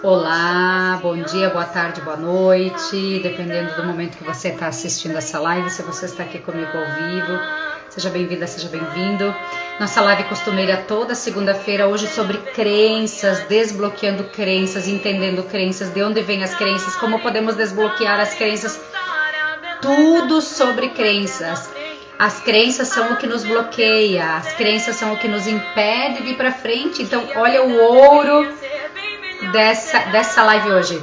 Olá, bom dia, boa tarde, boa noite, dependendo do momento que você está assistindo essa live, se você está aqui comigo ao vivo, seja bem-vinda, seja bem-vindo. Nossa live costumeira toda segunda-feira, hoje sobre crenças, desbloqueando crenças, entendendo crenças, de onde vêm as crenças, como podemos desbloquear as crenças, tudo sobre crenças. As crenças são o que nos bloqueia, as crenças são o que nos impede de ir para frente, então olha o ouro dessa live hoje,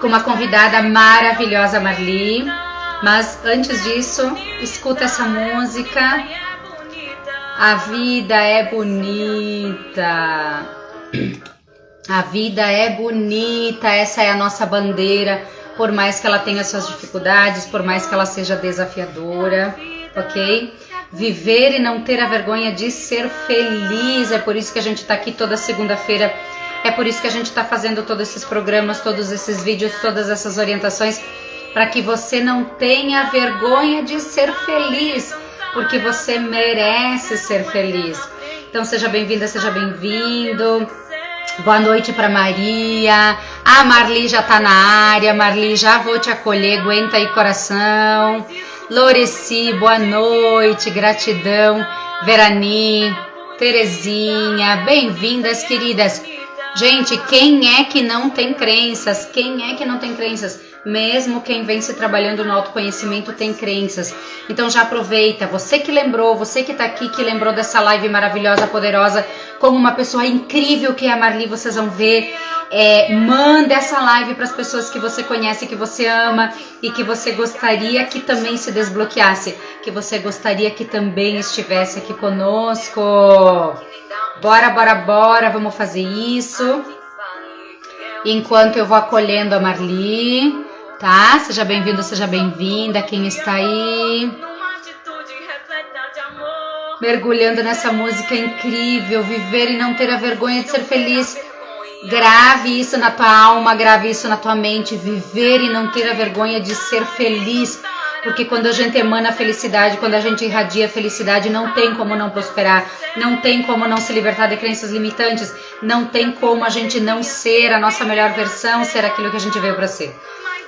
com uma convidada maravilhosa, Marli. Mas antes disso, escuta essa música. A vida é bonita. A vida é bonita, essa é a nossa bandeira, por mais que ela tenha suas dificuldades, por mais que ela seja desafiadora, ok? Viver e não ter a vergonha de ser feliz, é por isso que a gente está aqui toda segunda-feira. É por isso que a gente está fazendo todos esses programas, todos esses vídeos, todas essas orientações, para que você não tenha vergonha de ser feliz, porque você merece ser feliz. Então seja bem-vinda, seja bem-vindo. Boa noite para Maria. A Marli já está na área. Marli, já vou te acolher, aguenta aí coração. Loreci, boa noite, gratidão. Verani, Terezinha, bem-vindas, queridas. Gente, quem é que não tem crenças? Quem é que não tem crenças? Mesmo quem vem se trabalhando no autoconhecimento tem crenças. Então já aproveita, você que lembrou, você que está aqui, que lembrou dessa live maravilhosa, poderosa, como uma pessoa incrível que é a Marli, vocês vão ver. Manda essa live para as pessoas que você conhece, que você ama e que você gostaria que também se desbloqueasse, que você gostaria que também estivesse aqui conosco. Bora, bora, bora, vamos fazer isso. Enquanto eu vou acolhendo a Marli, tá? Seja bem-vindo, seja bem-vinda, quem está aí. Mergulhando nessa música incrível, viver e não ter a vergonha de ser feliz. Grave isso na tua alma, grave isso na tua mente, viver e não ter a vergonha de ser feliz. Porque quando a gente emana felicidade, quando a gente irradia felicidade, não tem como não prosperar, não tem como não se libertar de crenças limitantes, não tem como a gente não ser a nossa melhor versão, ser aquilo que a gente veio para ser.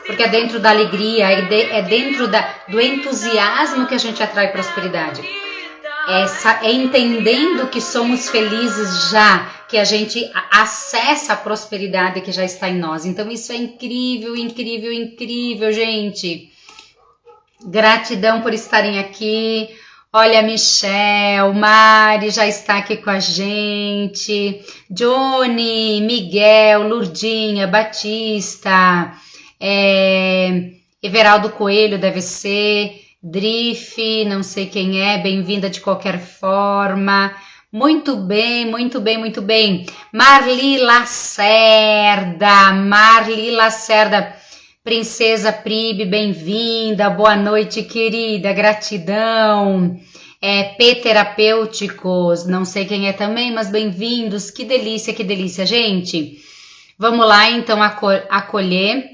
Porque é dentro da alegria, é dentro do entusiasmo que a gente atrai prosperidade. É entendendo que somos felizes já, que a gente acessa a prosperidade que já está em nós. Então isso é incrível, incrível, incrível, gente. Gratidão por estarem aqui. Olha, Michel, Mari já está aqui com a gente. Johnny, Miguel, Lurdinha, Batista, Everaldo Coelho deve ser, Drift, não sei quem é, bem-vinda de qualquer forma. Muito bem, muito bem, muito bem. Marli Lacerda. Princesa Pribe, bem-vinda, boa noite, querida, gratidão. P Terapêuticos, não sei quem é também, mas bem-vindos, que delícia, gente. Vamos lá, então, acolher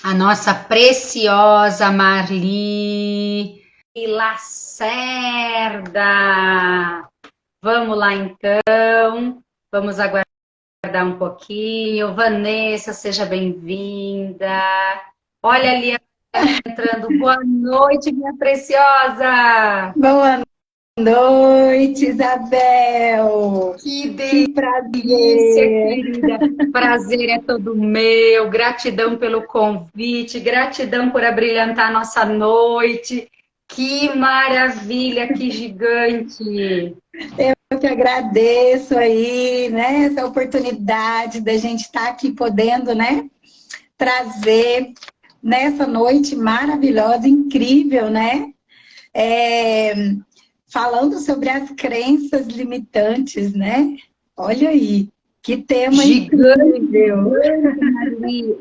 a nossa preciosa Marli Lacerda. Vamos lá, então, vamos aguardar um pouquinho. Vanessa, seja bem-vinda. Olha ali entrando. Boa noite, minha preciosa. Boa noite, Isabel. Que delícia, querida. Prazer é todo meu. Gratidão pelo convite. Gratidão por abrilhantar a nossa noite. Que maravilha, que gigante. Eu que agradeço aí, né, essa oportunidade da gente estar aqui podendo, né, trazer nessa noite maravilhosa, incrível, né, falando sobre as crenças limitantes, né, olha aí. Que tema incrível!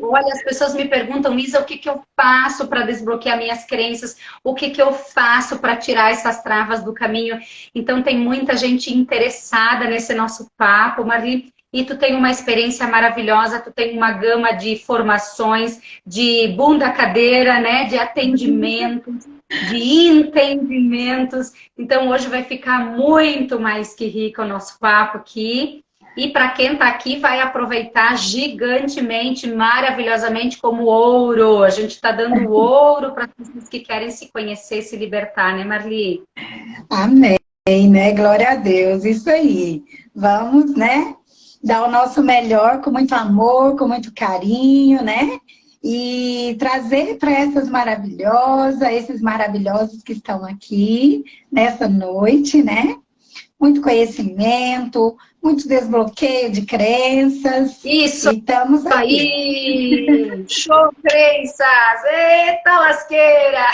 Olha, as pessoas me perguntam, Isa, o que eu faço para desbloquear minhas crenças? O que eu faço para tirar essas travas do caminho? Então, tem muita gente interessada nesse nosso papo, Marli. E tu tem uma experiência maravilhosa, tu tem uma gama de formações, de bunda cadeira, né? De atendimentos, de entendimentos. Então, hoje vai ficar muito mais que rico o nosso papo aqui. E para quem está aqui, vai aproveitar gigantemente, maravilhosamente, como ouro. A gente está dando ouro para as pessoas que querem se conhecer, se libertar, né, Marli? Amém, né? Glória a Deus, isso aí. Vamos, né? Dar o nosso melhor com muito amor, com muito carinho, né? E trazer para esses maravilhosos que estão aqui nessa noite, né? Muito conhecimento, muito desbloqueio de crenças. Isso E estamos aqui. aí! Show, crenças! Eita lasqueira!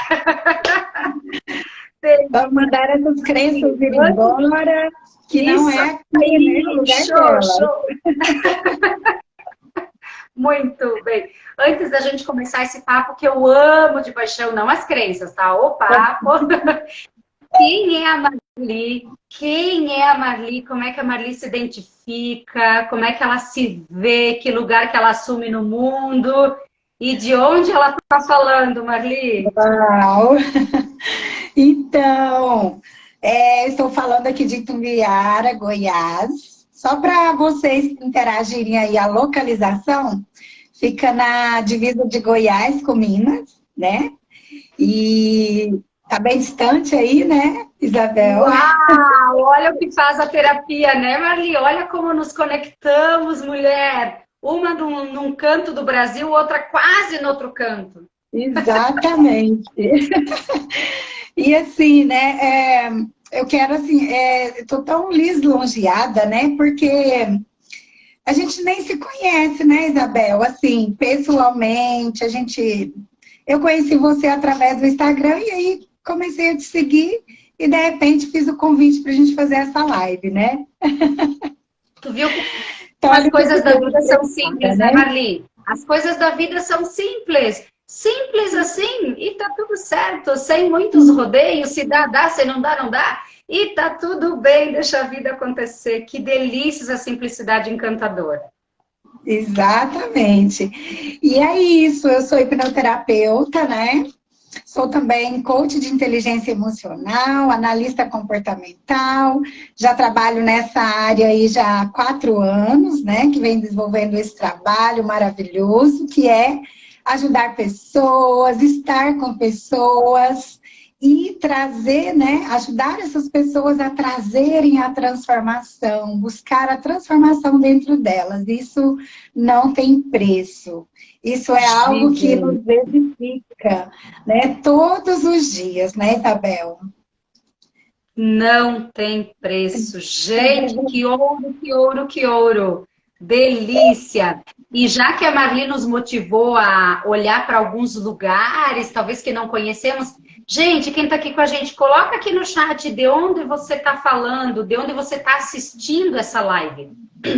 Vamos mandar essas crenças ir embora, que Isso não é aqui, aí! né, o lugar Show, delas. show! Muito bem. Antes da gente começar esse papo que eu amo de paixão, não as crenças, tá? O papo. Quem é a Marli? Quem é a Marli? Como é que a Marli se identifica? Como é que ela se vê? Que lugar que ela assume no mundo? E de onde ela está falando, Marli? Uau! Então, estou falando aqui de Itumbiara, Goiás. Só para vocês interagirem aí a localização, fica na divisa de Goiás com Minas, né? E tá bem distante aí, né, Isabel? Uau! Olha o que faz a terapia, né, Marli? Olha como nos conectamos, mulher. Uma num canto do Brasil, outra quase no outro canto. Exatamente. E assim, né, eu quero assim, tô tão lisonjeada, né, porque a gente nem se conhece, né, Isabel? Assim, pessoalmente, eu conheci você através do Instagram e aí comecei a te seguir e de repente fiz o convite para a gente fazer essa live, né? Tu viu que Então, as olha que coisas da vida são preparada, simples, né, né? Marli? As coisas da vida são simples. Simples assim, e tá tudo certo, sem muitos rodeios, se dá, dá, se não dá, não dá. E tá tudo bem, deixa a vida acontecer. Que delícia essa simplicidade encantadora. Exatamente. E é isso, eu sou hipnoterapeuta, né? Sou também coach de inteligência emocional, analista comportamental. Já trabalho nessa área aí já há 4 anos, né? Que vem desenvolvendo esse trabalho maravilhoso, que é ajudar pessoas, estar com pessoas e trazer, né? Ajudar essas pessoas a trazerem a transformação, buscar a transformação dentro delas. Isso não tem preço. Isso é algo que nos edifica, né? Todos os dias, né, Isabel? Não tem preço. Gente, que ouro, que ouro, que ouro. Delícia! E já que a Marli nos motivou a olhar para alguns lugares, talvez que não conhecemos, gente, quem está aqui com a gente, coloca aqui no chat de onde você está falando, de onde você está assistindo essa live,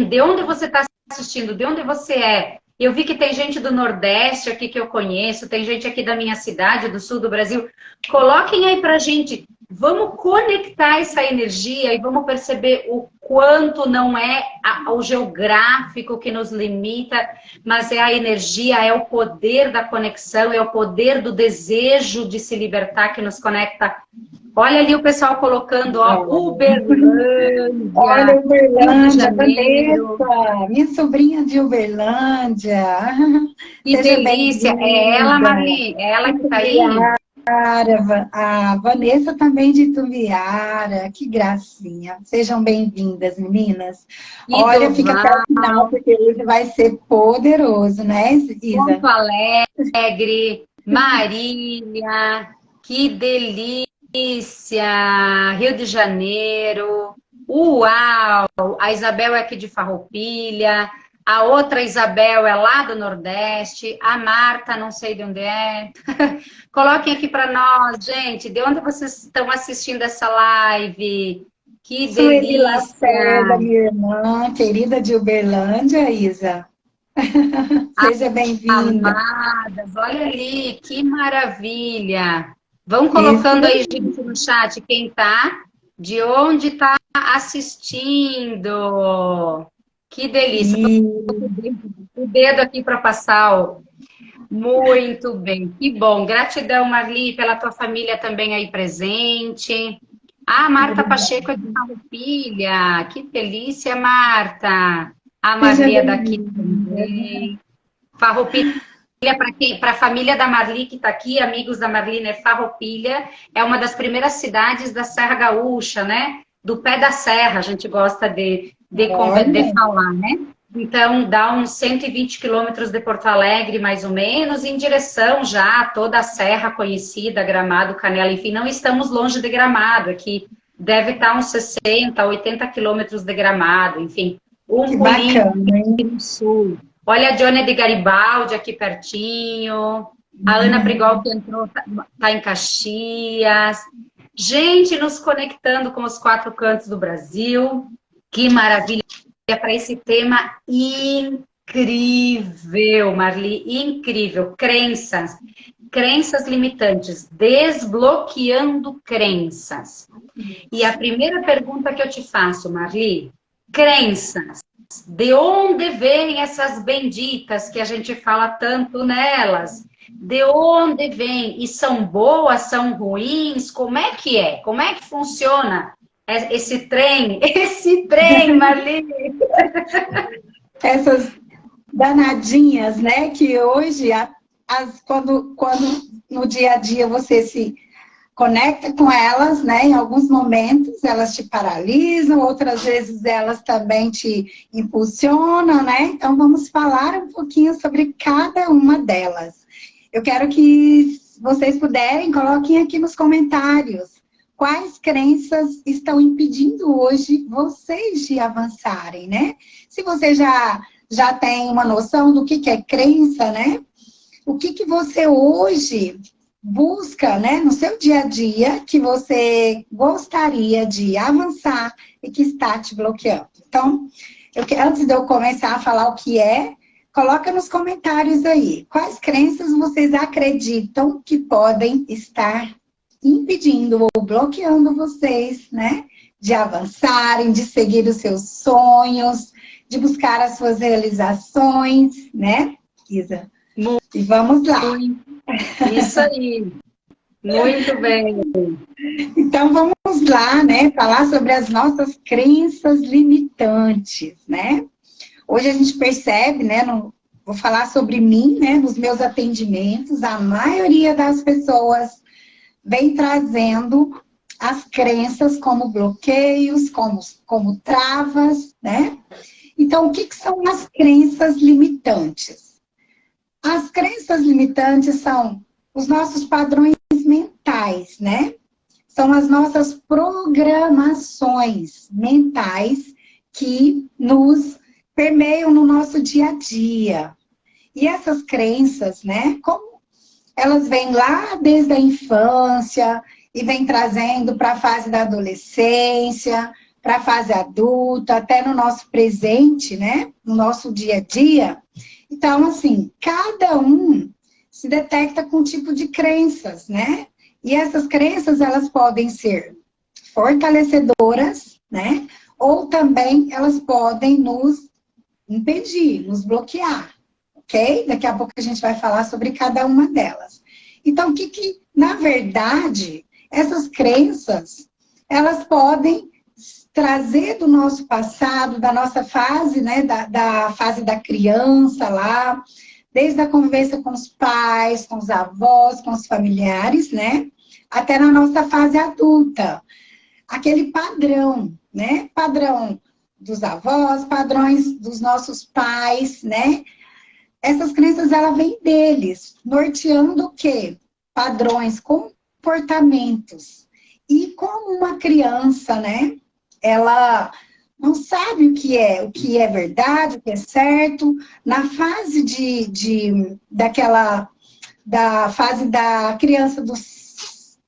de onde você está assistindo, de onde você é. Eu vi que tem gente do Nordeste aqui que eu conheço, tem gente aqui da minha cidade, do sul do Brasil. Coloquem aí pra gente. Vamos conectar essa energia e vamos perceber o quanto não é o geográfico que nos limita, mas é a energia, é o poder da conexão, é o poder do desejo de se libertar que nos conecta. Olha ali o pessoal colocando, ó, Uberlândia. Olha, Uberlândia, Janeiro. Vanessa, minha sobrinha de Uberlândia. Que Seja delícia! É ela, Marli? É ela que tá aí? A Vanessa também de Itumbiara, que gracinha. Sejam bem-vindas, meninas. Olha, fica até o final, porque hoje vai ser poderoso, né, Isa? Porto Alegre, Marília, que delícia! Rio de Janeiro, uau! A Isabel é aqui de Farroupilha, a outra Isabel é lá do Nordeste, a Marta, não sei de onde é. Coloquem aqui para nós, gente, de onde vocês estão assistindo essa live? Que Sueli delícia! Lacerda, minha irmã, querida de Uberlândia, Isa. Seja bem-vinda. Amadas, olha ali, que maravilha! Vão colocando aí, gente, no chat, quem tá, de onde tá assistindo. Que delícia! O dedo aqui para passar, ó. Muito bem, que bom. Gratidão, Marli, pela tua família também aí presente. Ah, Marta Pacheco é de Farroupilha. Que delícia, Marta. A Seja Marli é daqui bem-vinda. também. Farroupilha, para a família da Marli que está aqui, amigos da Marli, né? Farroupilha é uma das primeiras cidades da Serra Gaúcha, né? Do pé da serra, a gente gosta de Olha, falar, né? Então, dá uns 120 quilômetros de Porto Alegre, mais ou menos, em direção já a toda a serra conhecida, Gramado, Canela, enfim, não estamos longe de Gramado, aqui deve estar uns 60, 80 quilômetros de Gramado, enfim, que um pulinho bacana, hein? no sul. Olha a Johnny de Garibaldi aqui pertinho, a Ana Prigol Hum, que entrou, tá em Caxias. Gente nos conectando com os quatro cantos do Brasil. Que maravilha para esse tema incrível, Marli, incrível. Crenças, crenças limitantes, desbloqueando crenças. E a primeira pergunta que eu te faço, Marli, crenças. De onde vêm essas benditas que a gente fala tanto nelas? De onde vêm? E são boas, são ruins? Como é que é? Como é que funciona esse trem? Esse trem, Marli? essas danadinhas, né? Que hoje, quando no dia a dia você se conecta com elas, né? Em alguns momentos elas te paralisam, outras vezes elas também te impulsionam, né? Então vamos falar um pouquinho sobre cada uma delas. Eu quero que vocês puderem, coloquem aqui nos comentários quais crenças estão impedindo hoje vocês de avançarem, né? Se você já tem uma noção do que é crença, né? O que você hoje busca, né, no seu dia a dia, que você gostaria de avançar e que está te bloqueando. Então, antes de eu começar a falar o que é, coloca nos comentários aí, quais crenças vocês acreditam que podem estar impedindo ou bloqueando vocês, né, de avançarem, de seguir os seus sonhos, de buscar as suas realizações, né, Isa? E vamos lá. Muito, isso aí. Muito bem. Então vamos lá, né, falar sobre as nossas crenças limitantes, né? Hoje a gente percebe, né, vou falar sobre mim, né, nos meus atendimentos, a maioria das pessoas vem trazendo as crenças como bloqueios, como travas, né? Então, o que são as crenças limitantes? As crenças limitantes são os nossos padrões mentais, né? São as nossas programações mentais que nos permeiam no nosso dia a dia. E essas crenças, né? Como elas vêm lá desde a infância e vêm trazendo para a fase da adolescência, para a fase adulta, até no nosso presente, né? No nosso dia a dia. Então, assim, cada um se detecta com um tipo de crenças, né? E essas crenças, elas podem ser fortalecedoras, né? Ou também elas podem nos impedir, nos bloquear, ok? Daqui a pouco a gente vai falar sobre cada uma delas. Então, na verdade, essas crenças, elas podem trazer do nosso passado, da nossa fase, né? Da fase da criança lá, desde a convivência com os pais, com os avós, com os familiares, né? Até na nossa fase adulta. Aquele padrão, né? Padrão dos avós, padrões dos nossos pais, né? Essas crenças, ela vem deles, norteando o quê? Padrões, comportamentos. E como uma criança, né? Ela não sabe o que é verdade, o que é certo. Na fase da fase da criança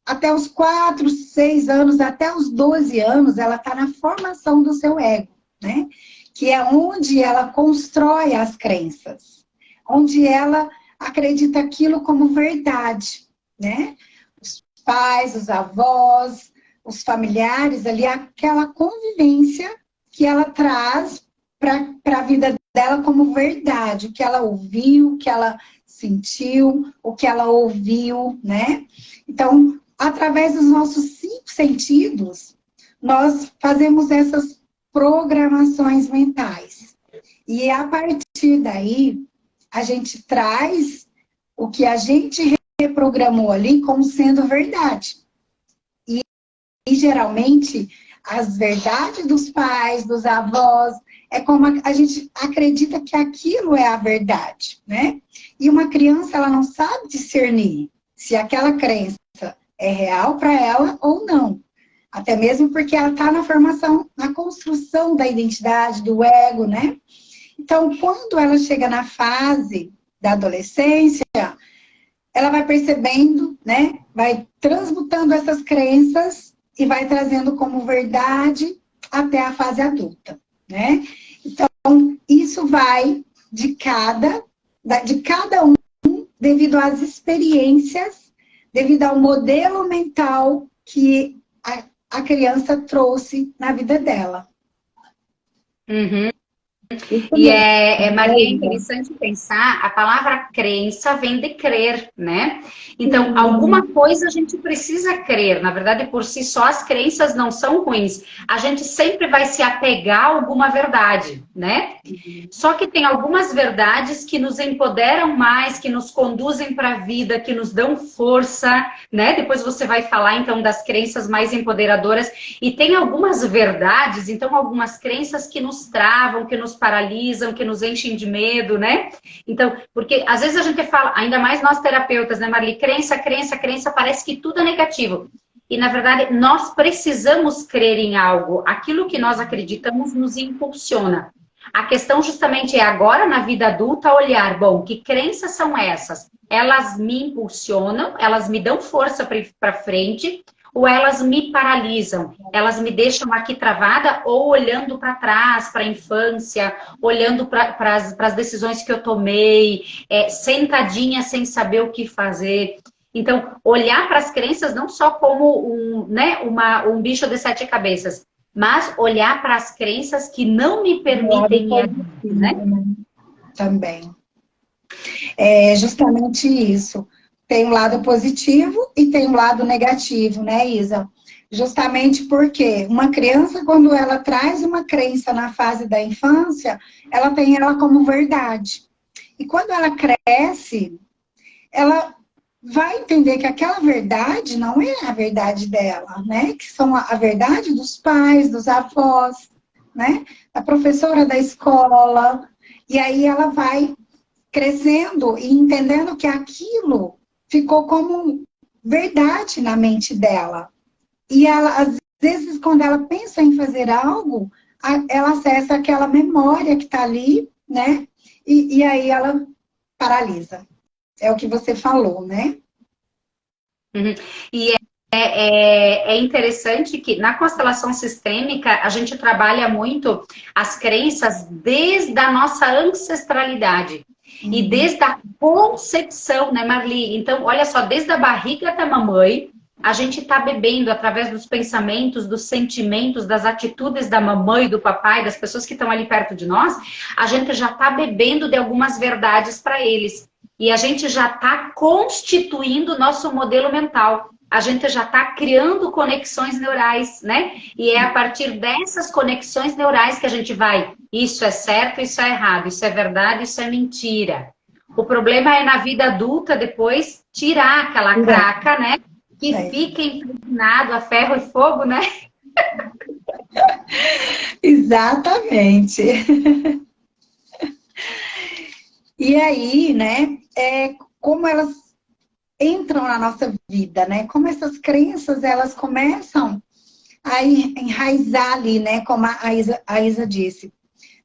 até os 4, 6 anos, até os 12 anos, ela está na formação do seu ego, né? Que é onde ela constrói as crenças, onde ela acredita aquilo como verdade, né? Os pais, os avós, os familiares ali, aquela convivência que ela traz para a vida dela como verdade, o que ela ouviu, o que ela sentiu, o que ela ouviu, né? Então, através dos nossos 5 sentidos, nós fazemos essas programações mentais. E a partir daí, a gente traz o que a gente reprogramou ali como sendo verdade. E geralmente, as verdades dos pais, dos avós, é como a gente acredita que aquilo é a verdade, né? E uma criança, ela não sabe discernir se aquela crença é real para ela ou não. Até mesmo porque ela está na formação, na construção da identidade, do ego, né? Então, quando ela chega na fase da adolescência, ela vai percebendo, né? Vai transmutando essas crenças e vai trazendo como verdade até a fase adulta, né? Então, isso vai de cada um, devido às experiências, devido ao modelo mental que a criança trouxe na vida dela. Uhum. E Maria, é interessante pensar, a palavra crença vem de crer, né? Então, alguma coisa a gente precisa crer. Na verdade, por si só, as crenças não são ruins. A gente sempre vai se apegar a alguma verdade, né? Só que tem algumas verdades que nos empoderam mais, que nos conduzem para a vida, que nos dão força, né? Depois você vai falar, então, das crenças mais empoderadoras. E tem algumas verdades, então, algumas crenças que nos travam, que nos paralisam, que nos enchem de medo, né? Então, porque às vezes a gente fala, ainda mais nós terapeutas, né, Marli? Crença, crença, crença, parece que tudo é negativo. E, na verdade, nós precisamos crer em algo. Aquilo que nós acreditamos nos impulsiona. A questão justamente é agora, na vida adulta, olhar, bom, que crenças são essas? Elas me impulsionam, elas me dão força para frente, ou elas me paralisam, elas me deixam aqui travada, ou olhando para trás, para a infância, olhando para as decisões que eu tomei, sentadinha sem saber o que fazer. Então, olhar para as crenças não só como um bicho de 7 cabeças, mas olhar para as crenças que não me permitem ir adiante, né? Também. É justamente isso. Tem um lado positivo e tem um lado negativo, né, Isa? Justamente porque uma criança, quando ela traz uma crença na fase da infância, ela tem ela como verdade. E quando ela cresce, ela vai entender que aquela verdade não é a verdade dela, né? Que são a verdade dos pais, dos avós, né? Da professora da escola. E aí ela vai crescendo e entendendo que aquilo ficou como verdade na mente dela. E ela, às vezes, quando ela pensa em fazer algo, ela acessa aquela memória que está ali, né? E aí ela paralisa. É o que você falou, né? Uhum. E é interessante que na constelação sistêmica a gente trabalha muito as crenças desde a nossa ancestralidade. E desde a concepção, né, Marli? Então, olha só, desde a barriga da mamãe, a gente está bebendo através dos pensamentos, dos sentimentos, das atitudes da mamãe, do papai, das pessoas que estão ali perto de nós, a gente já está bebendo de algumas verdades para eles. E a gente já está constituindo o nosso modelo mental. A gente já está criando conexões neurais, né? E é a partir dessas conexões neurais que a gente vai. Isso é certo, isso é errado, isso é verdade, isso é mentira. O problema é na vida adulta depois tirar aquela craca, né? Que fica impregnado a ferro e fogo, né? Exatamente. E aí, né? Como elas entram na nossa vida, né? Como essas crenças, elas começam a enraizar ali, né? Como a Isa disse.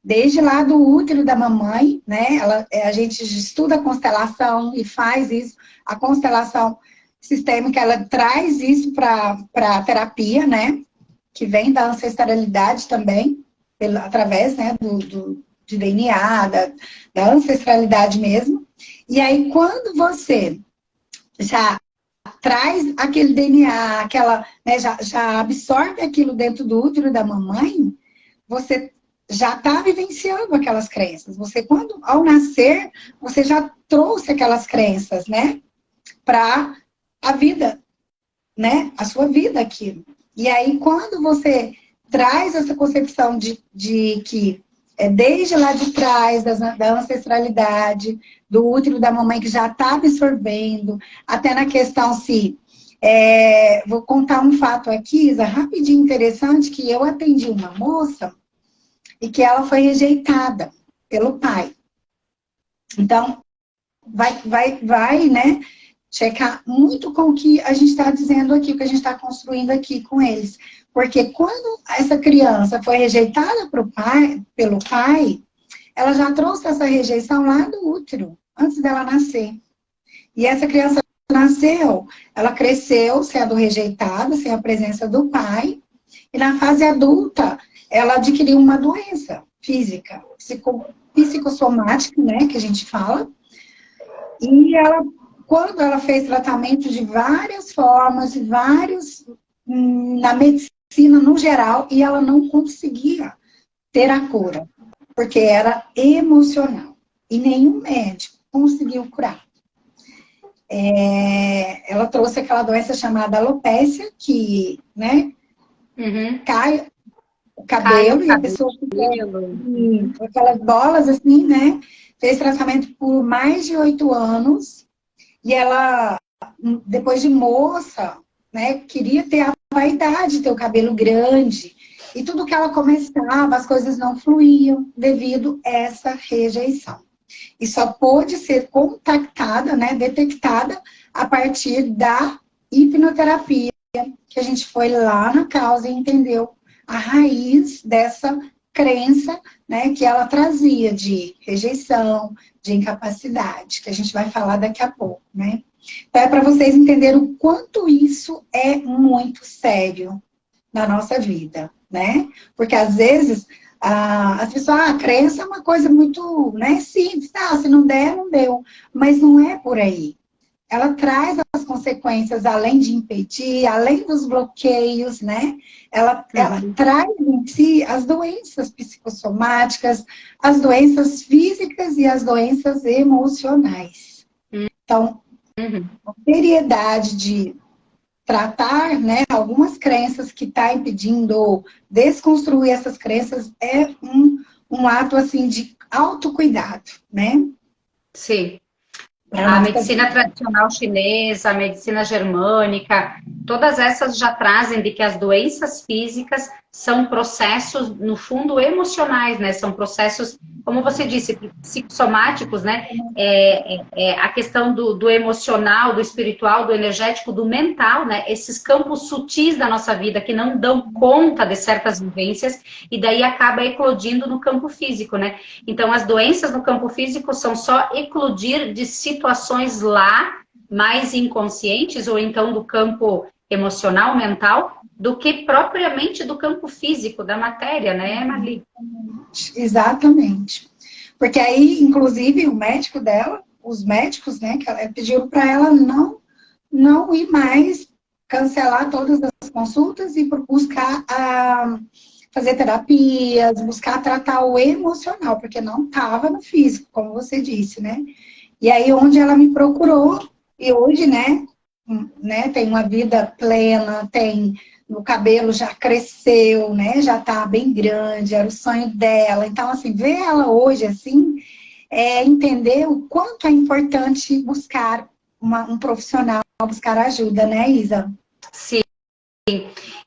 Desde lá do útero da mamãe, né? A gente estuda a constelação e faz isso. A constelação sistêmica, ela traz isso para a terapia, né? Que vem da ancestralidade também, através, né? De DNA, da ancestralidade mesmo. E aí, quando você já traz aquele DNA, né, já absorve aquilo dentro do útero da mamãe, você já está vivenciando aquelas crenças. Você, ao nascer, você já trouxe aquelas crenças, né? Para a vida né, a sua vida aquilo. E aí, quando você traz essa concepção de que é desde lá de trás, da ancestralidade, do útero da mamãe que já está absorvendo, até na questão se... vou contar um fato aqui, Isa, rapidinho, interessante, que eu atendi uma moça e que ela foi rejeitada pelo pai. Então, vai, né, checar muito com o que a gente está dizendo aqui, o que a gente está construindo aqui com eles. Porque quando essa criança foi rejeitada pelo pai, ela já trouxe essa rejeição lá do útero, antes dela nascer. E essa criança nasceu, ela cresceu sendo rejeitada, sem a presença do pai, e na fase adulta, ela adquiriu uma doença física, psicossomática, né, que a gente fala, e ela, quando ela fez tratamento de várias formas, na medicina no geral, e ela não conseguia ter a cura, porque era emocional, e nenhum médico conseguiu curar. Ela trouxe aquela doença chamada alopécia, que, né, cai o cabelo, e a pessoa fica com aquelas bolas assim, né? Fez tratamento por mais de 8 anos, e ela, depois de moça, né, queria ter a vaidade, ter o cabelo grande, e tudo que ela começava, as coisas não fluíam devido a essa rejeição. E só pôde ser contactada, né, detectada, a partir da hipnoterapia, que a gente foi lá na causa e entendeu a raiz dessa crença, né, que ela trazia de rejeição, de incapacidade, que a gente vai falar daqui a pouco, né? Então, é para vocês entenderem o quanto isso é muito sério na nossa vida, né? Porque às vezes as pessoas, a crença é uma coisa muito, né, simples, se não der, não deu. Mas não é por aí. Ela traz as consequências, além de impedir, além dos bloqueios, né? Ela traz em si as doenças psicossomáticas, as doenças físicas e as doenças emocionais. Então, a seriedade de tratar, né, algumas crenças que está impedindo ou desconstruir essas crenças é um ato, assim, de autocuidado, né? Sim. A medicina tradicional chinesa, a medicina germânica, todas essas já trazem de que as doenças físicas são processos, no fundo, emocionais, né? São processos, como você disse, psicossomáticos, né? A questão do emocional, do espiritual, do energético, do mental, né? Esses campos sutis da nossa vida que não dão conta de certas vivências e daí acaba eclodindo no campo físico, né? Então, as doenças no campo físico são só eclodir de situações lá mais inconscientes ou então do campo emocional, mental, do que propriamente do campo físico, da matéria, né, Marli? Exatamente. Porque aí, inclusive, o médico dela, os médicos, né, que pediram para ela não ir mais, cancelar todas as consultas e buscar fazer terapias, buscar tratar o emocional, porque não estava no físico, como você disse, né? E aí, onde ela me procurou, e hoje, né, tem uma vida plena, o cabelo já cresceu, né, já tá bem grande, era o sonho dela. Então, assim, ver ela hoje, assim, entender o quanto é importante buscar um profissional, buscar ajuda, né, Isa? Sim.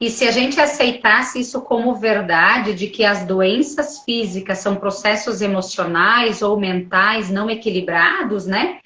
E se a gente aceitasse isso como verdade, de que as doenças físicas são processos emocionais ou mentais não equilibrados, né?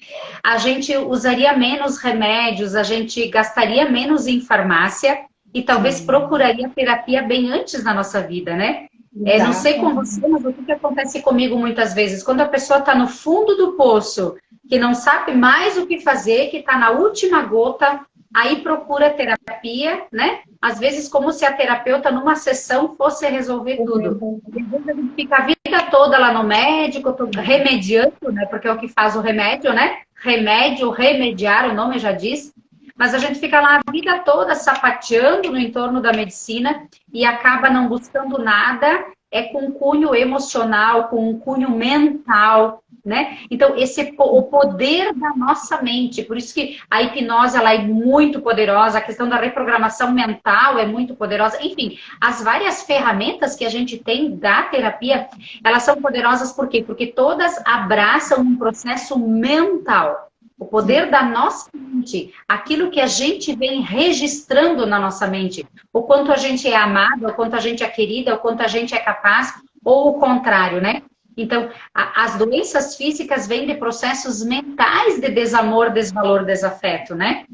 A gente usaria menos remédios, a gente gastaria menos em farmácia e talvez procuraria terapia bem antes na nossa vida, né? Não sei com você, mas o que acontece comigo muitas vezes? Quando a pessoa está no fundo do poço, que não sabe mais o que fazer, que está na última gota, aí procura terapia, né? Às vezes como se a terapeuta numa sessão fosse resolver tudo. E às vezes a gente fica a vida toda lá no médico, remediando, né? Porque é o que faz o remédio, né? Remédio, remediar, o nome já diz. Mas a gente fica lá a vida toda sapateando no entorno da medicina e acaba não buscando nada é com cunho emocional, com cunho mental, né? Então, o poder da nossa mente, por isso que a hipnose ela é muito poderosa, a questão da reprogramação mental é muito poderosa, enfim, as várias ferramentas que a gente tem da terapia, elas são poderosas por quê? Porque todas abraçam um processo mental. O poder da nossa mente, aquilo que a gente vem registrando na nossa mente, o quanto a gente é amado, o quanto a gente é querida, o quanto a gente é capaz, ou o contrário, né? Então, as doenças físicas vêm de processos mentais de desamor, desvalor, desafeto, né?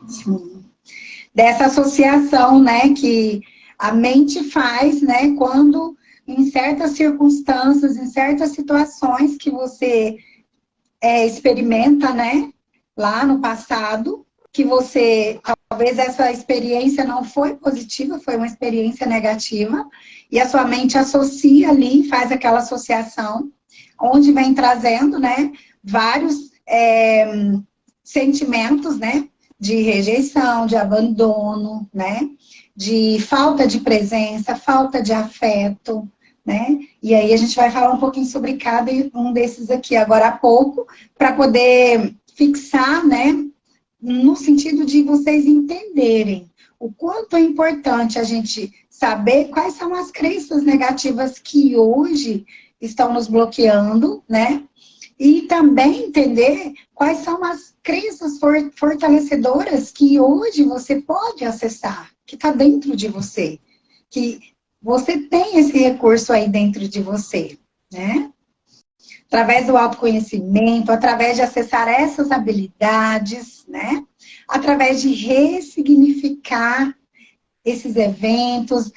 Sim. Dessa associação, né, que a mente faz, né, quando em certas circunstâncias, em certas situações que você experimenta, né, lá no passado, que você, talvez essa experiência não foi positiva, foi uma experiência negativa, e a sua mente associa ali, faz aquela associação, onde vem trazendo, né, vários sentimentos, né, de rejeição, de abandono, né, de falta de presença, falta de afeto, né? E aí a gente vai falar um pouquinho sobre cada um desses aqui agora há pouco, para poder fixar, né, no sentido de vocês entenderem o quanto é importante a gente saber quais são as crenças negativas que hoje estão nos bloqueando, né? E também entender quais são as crenças fortalecedoras que hoje você pode acessar, que está dentro de você, que você tem esse recurso aí dentro de você, né? Através do autoconhecimento, através de acessar essas habilidades, né? Através de ressignificar esses eventos,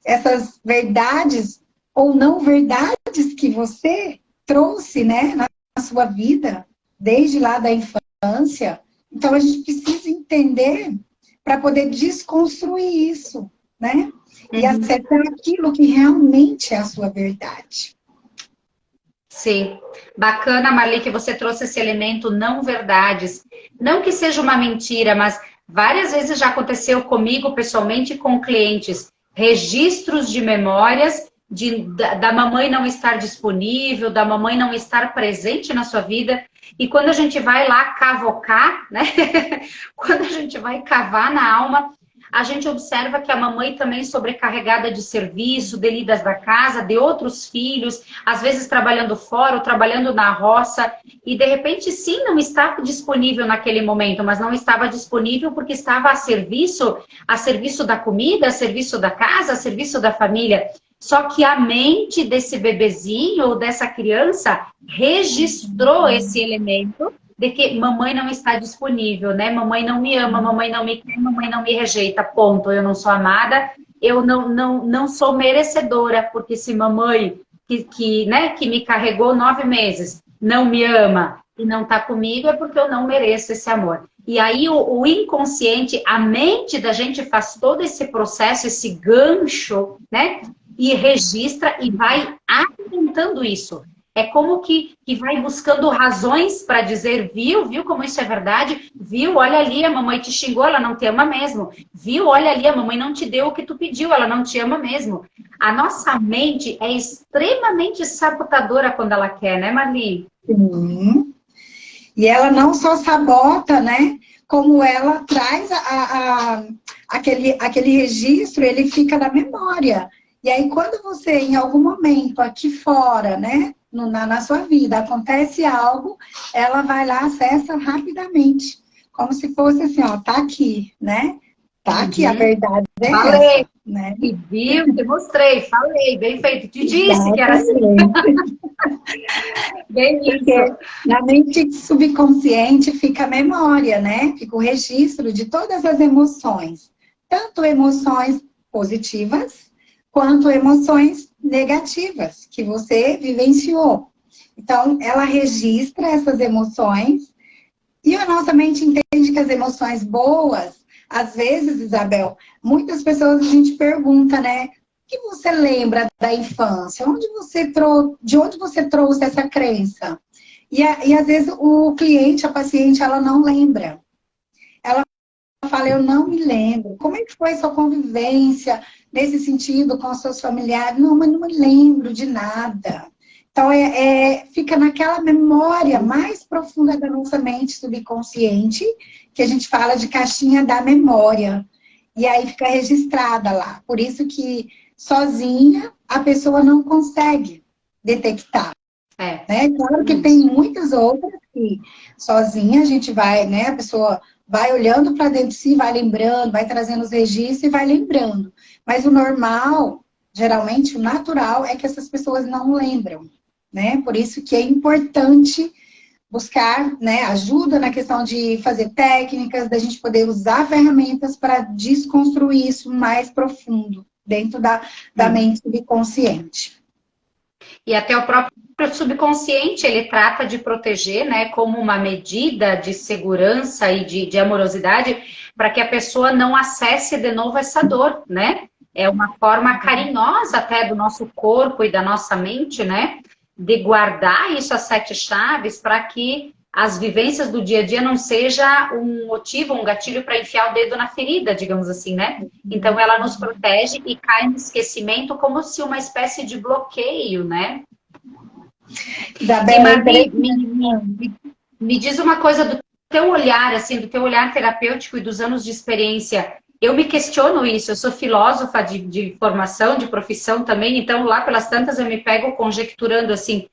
essas verdades ou não verdades que você trouxe, né, na sua vida, desde lá da infância. Então, a gente precisa entender para poder desconstruir isso, né? E aceitar aquilo que realmente é a sua verdade. Sim, bacana, Marli, que você trouxe esse elemento não verdades. Não que seja uma mentira, mas várias vezes já aconteceu comigo pessoalmente e com clientes. Registros de memórias da mamãe não estar disponível, da mamãe não estar presente na sua vida. E quando a gente vai lá cavocar, né? Quando a gente vai cavar na alma, a gente observa que a mamãe também sobrecarregada de serviço, de lidas da casa, de outros filhos, às vezes trabalhando fora ou trabalhando na roça, e de repente sim, não estava disponível naquele momento, mas não estava disponível porque estava a serviço da comida, a serviço da casa, a serviço da família. Só que a mente desse bebezinho ou dessa criança registrou esse elemento de que mamãe não está disponível, né? Mamãe não me ama, mamãe não me quer, mamãe não me rejeita, ponto. Eu não sou amada, eu não sou merecedora, porque se mamãe que me carregou 9 meses não me ama e não está comigo, é porque eu não mereço esse amor. E aí o inconsciente, a mente da gente faz todo esse processo, esse gancho, né? E registra e vai alimentando isso. É como que vai buscando razões para dizer, viu como isso é verdade? Viu, olha ali, a mamãe te xingou, ela não te ama mesmo. Viu, olha ali, a mamãe não te deu o que tu pediu, ela não te ama mesmo. A nossa mente é extremamente sabotadora quando ela quer, né, Marli? Sim. E ela não só sabota, né? Como ela traz aquele registro, ele fica na memória. E aí, quando você, em algum momento, aqui fora, né? Na sua vida, acontece algo, ela vai lá, acessa rapidamente. Como se fosse assim, ó, tá aqui, né? Tá aqui, a verdade é falei, essa, né? E viu, te mostrei, falei, bem feito. Te disse que era assim. Bem Porque isso. na mente subconsciente fica a memória, né? Fica o registro de todas as emoções. Tanto emoções positivas, quanto emoções negativas que você vivenciou. Então, ela registra essas emoções e a nossa mente entende que as emoções boas, às vezes, Isabel, muitas pessoas a gente pergunta, né? O que você lembra da infância? De onde você trouxe essa crença? E às vezes o cliente, a paciente, ela não lembra. Ela fala, eu não me lembro. Como é que foi sua convivência nesse sentido com os seus familiares? Não, mas não me lembro de nada. Então, fica naquela memória mais profunda da nossa mente subconsciente, que a gente fala de caixinha da memória. E aí fica registrada lá. Por isso que sozinha a pessoa não consegue detectar. Né? Claro que tem muitas outras que sozinha a gente vai, né? A pessoa vai olhando para dentro de si, vai lembrando, vai trazendo os registros e vai lembrando. Mas o normal, geralmente o natural, é que essas pessoas não lembram. Né? Por isso que é importante buscar, né, ajuda na questão de fazer técnicas, da gente poder usar ferramentas para desconstruir isso mais profundo, dentro da mente subconsciente. E até o próprio subconsciente, ele trata de proteger, né, como uma medida de segurança e de amorosidade, para que a pessoa não acesse de novo essa dor, né? É uma forma carinhosa até do nosso corpo e da nossa mente, né? De guardar isso às 7 chaves para que as vivências do dia a dia não seja um motivo, um gatilho para enfiar o dedo na ferida, digamos assim, né? Então ela nos protege e cai no esquecimento como se uma espécie de bloqueio, né? Isabela, e me diz uma coisa do teu olhar, assim, do teu olhar terapêutico e dos anos de experiência. Eu me questiono isso, eu sou filósofa de formação, de profissão também, então lá pelas tantas eu me pego conjecturando assim,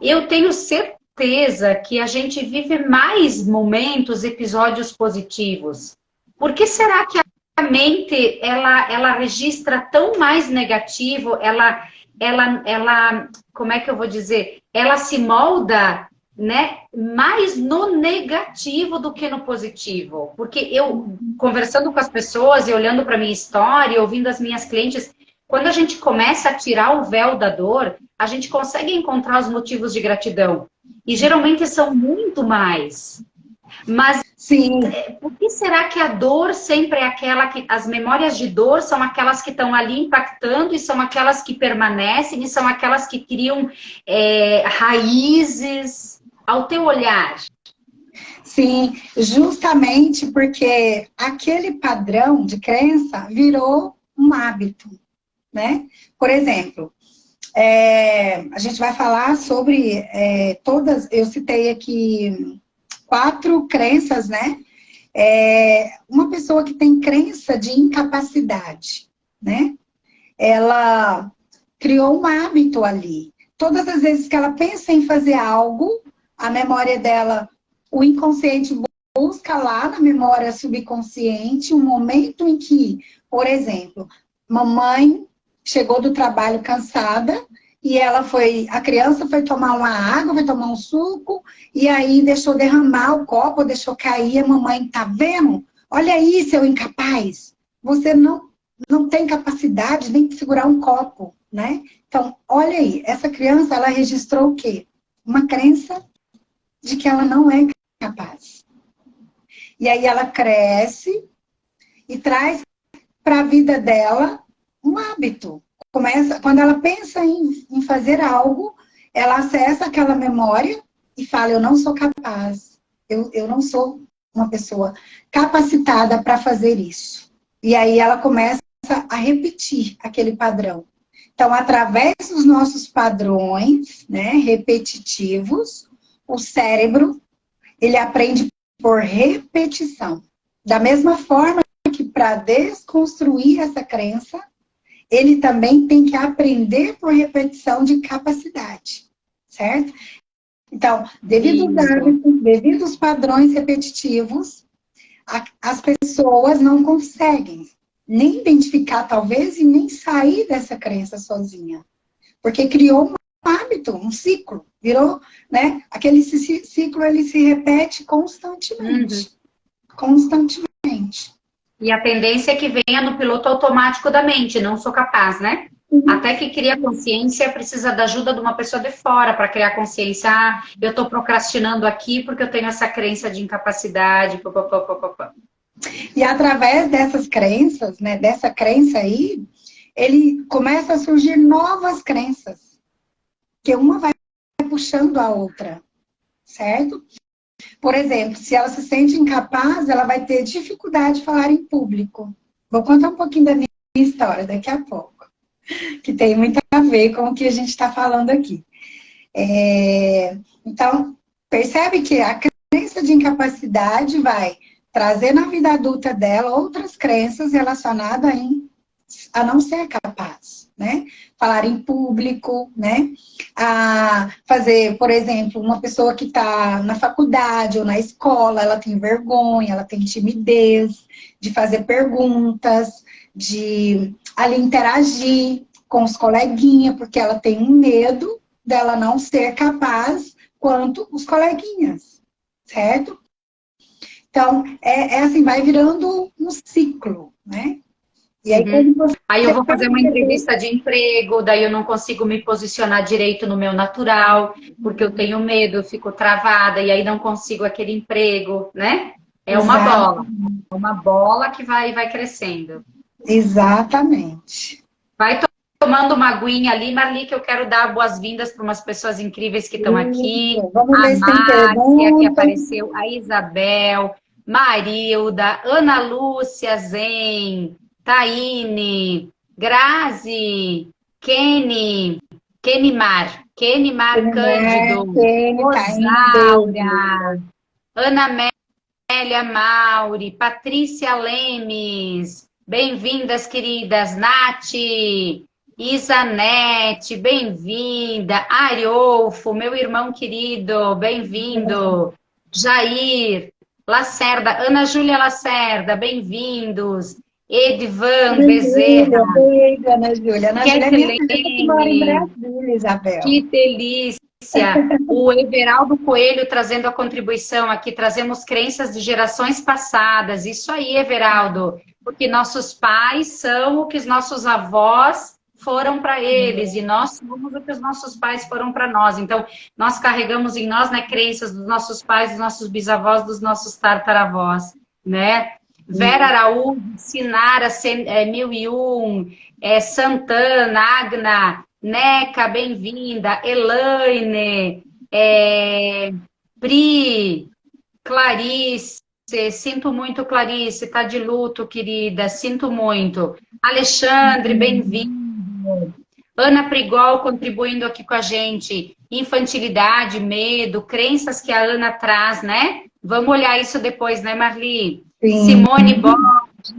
eu tenho certeza que a gente vive mais momentos, episódios positivos. Por que será que a mente, ela registra tão mais negativo, como é que eu vou dizer? Ela se molda, né, mais no negativo do que no positivo. Porque eu, conversando com as pessoas e olhando para a minha história, ouvindo as minhas clientes, quando a gente começa a tirar o véu da dor, a gente consegue encontrar os motivos de gratidão. E geralmente são muito mais. Mas sim, por que será que a dor sempre é aquela que... As memórias de dor são aquelas que estão ali impactando e são aquelas que permanecem e são aquelas que criam raízes ao teu olhar? sim, justamente porque aquele padrão de crença virou um hábito, né? Por exemplo, a gente vai falar sobre todas, eu citei aqui 4 crenças, né? Uma pessoa que tem crença de incapacidade, né? Ela criou um hábito ali. Todas as vezes que ela pensa em fazer algo, a memória dela, o inconsciente busca lá na memória subconsciente um momento em que, por exemplo, mamãe chegou do trabalho cansada e a criança foi tomar uma água, foi tomar um suco, e aí deixou derramar o copo, deixou cair, a mamãe, tá vendo? Olha aí, seu incapaz, você não tem capacidade nem de segurar um copo, né? Então, olha aí, essa criança, ela registrou o quê? Uma crença de que ela não é capaz. E aí ela cresce e traz para a vida dela um hábito. Quando ela pensa em fazer algo, ela acessa aquela memória e fala, eu não sou capaz, eu não sou uma pessoa capacitada para fazer isso. E aí ela começa a repetir aquele padrão. Então, através dos nossos padrões, né, repetitivos, o cérebro, ele aprende por repetição. Da mesma forma que para desconstruir essa crença, ele também tem que aprender por repetição de capacidade, certo? Então, devido aos padrões repetitivos, as pessoas não conseguem nem identificar, talvez, e nem sair dessa crença sozinha. Porque criou um hábito, um ciclo. Virou, né? Aquele ciclo, ele se repete constantemente. Constantemente. E a tendência é que venha no piloto automático da mente, não sou capaz, né? Até que cria consciência, precisa da ajuda de uma pessoa de fora para criar consciência. Ah, eu estou procrastinando aqui porque eu tenho essa crença de incapacidade. E através dessas crenças, né, dessa crença aí, ele começa a surgir novas crenças. Que uma vai puxando a outra, certo? Por exemplo, se ela se sente incapaz, ela vai ter dificuldade de falar em público. Vou contar um pouquinho da minha história daqui a pouco, que tem muito a ver com o que a gente está falando aqui. Então, percebe que a crença de incapacidade vai trazer na vida adulta dela outras crenças relacionadas a não ser capaz, né? Falar em público, né? A fazer, por exemplo, uma pessoa que está na faculdade ou na escola, ela tem vergonha, ela tem timidez de fazer perguntas, de ali interagir com os coleguinhas, porque ela tem um medo dela não ser capaz quanto os coleguinhas, certo? Então, assim, vai virando um ciclo, né? E aí, aí eu vou fazer uma entrevista de emprego, daí eu não consigo me posicionar direito no meu natural, porque eu tenho medo, eu fico travada, e aí não consigo aquele emprego, né? É uma bola que vai crescendo. Exatamente. Vai tomando uma aguinha ali, Marli, que eu quero dar boas-vindas para umas pessoas incríveis que estão aqui. Vamos ver se tem Márcia, que apareceu, a Isabel, Marilda, Ana Lúcia Zen, Taine, Grazi, Kenny Cândido, Rosália, Ana Amélia Mauri, Patrícia Lemes, bem-vindas, queridas, Nath, Isanete, bem-vinda, Ariolfo, meu irmão querido, bem-vindo, Jair, Lacerda, Ana Júlia Lacerda, bem-vindos, Edvan Bezerra. Beijo, Ana Júlia. Ana Júlia é minha filha que mora em Brasília, Isabel. Que delícia! O Everaldo Coelho trazendo a contribuição aqui, trazemos crenças de gerações passadas. Isso aí, Everaldo, porque nossos pais são o que os nossos avós foram para eles, e nós somos o que os nossos pais foram para nós. Então, nós carregamos em nós, né, crenças dos nossos pais, dos nossos bisavós, dos nossos tartaravós, né? Vera Araújo, Sinara 1001, Santana, Agna, Neca, bem-vinda, Elaine, Pri, Clarice, sinto muito, Clarice, tá de luto, querida, sinto muito. Alexandre, bem-vindo. Ana Prigol contribuindo aqui com a gente. Infantilidade, medo, crenças que a Ana traz, né? Vamos olhar isso depois, né, Marli? Sim. Simone Borges,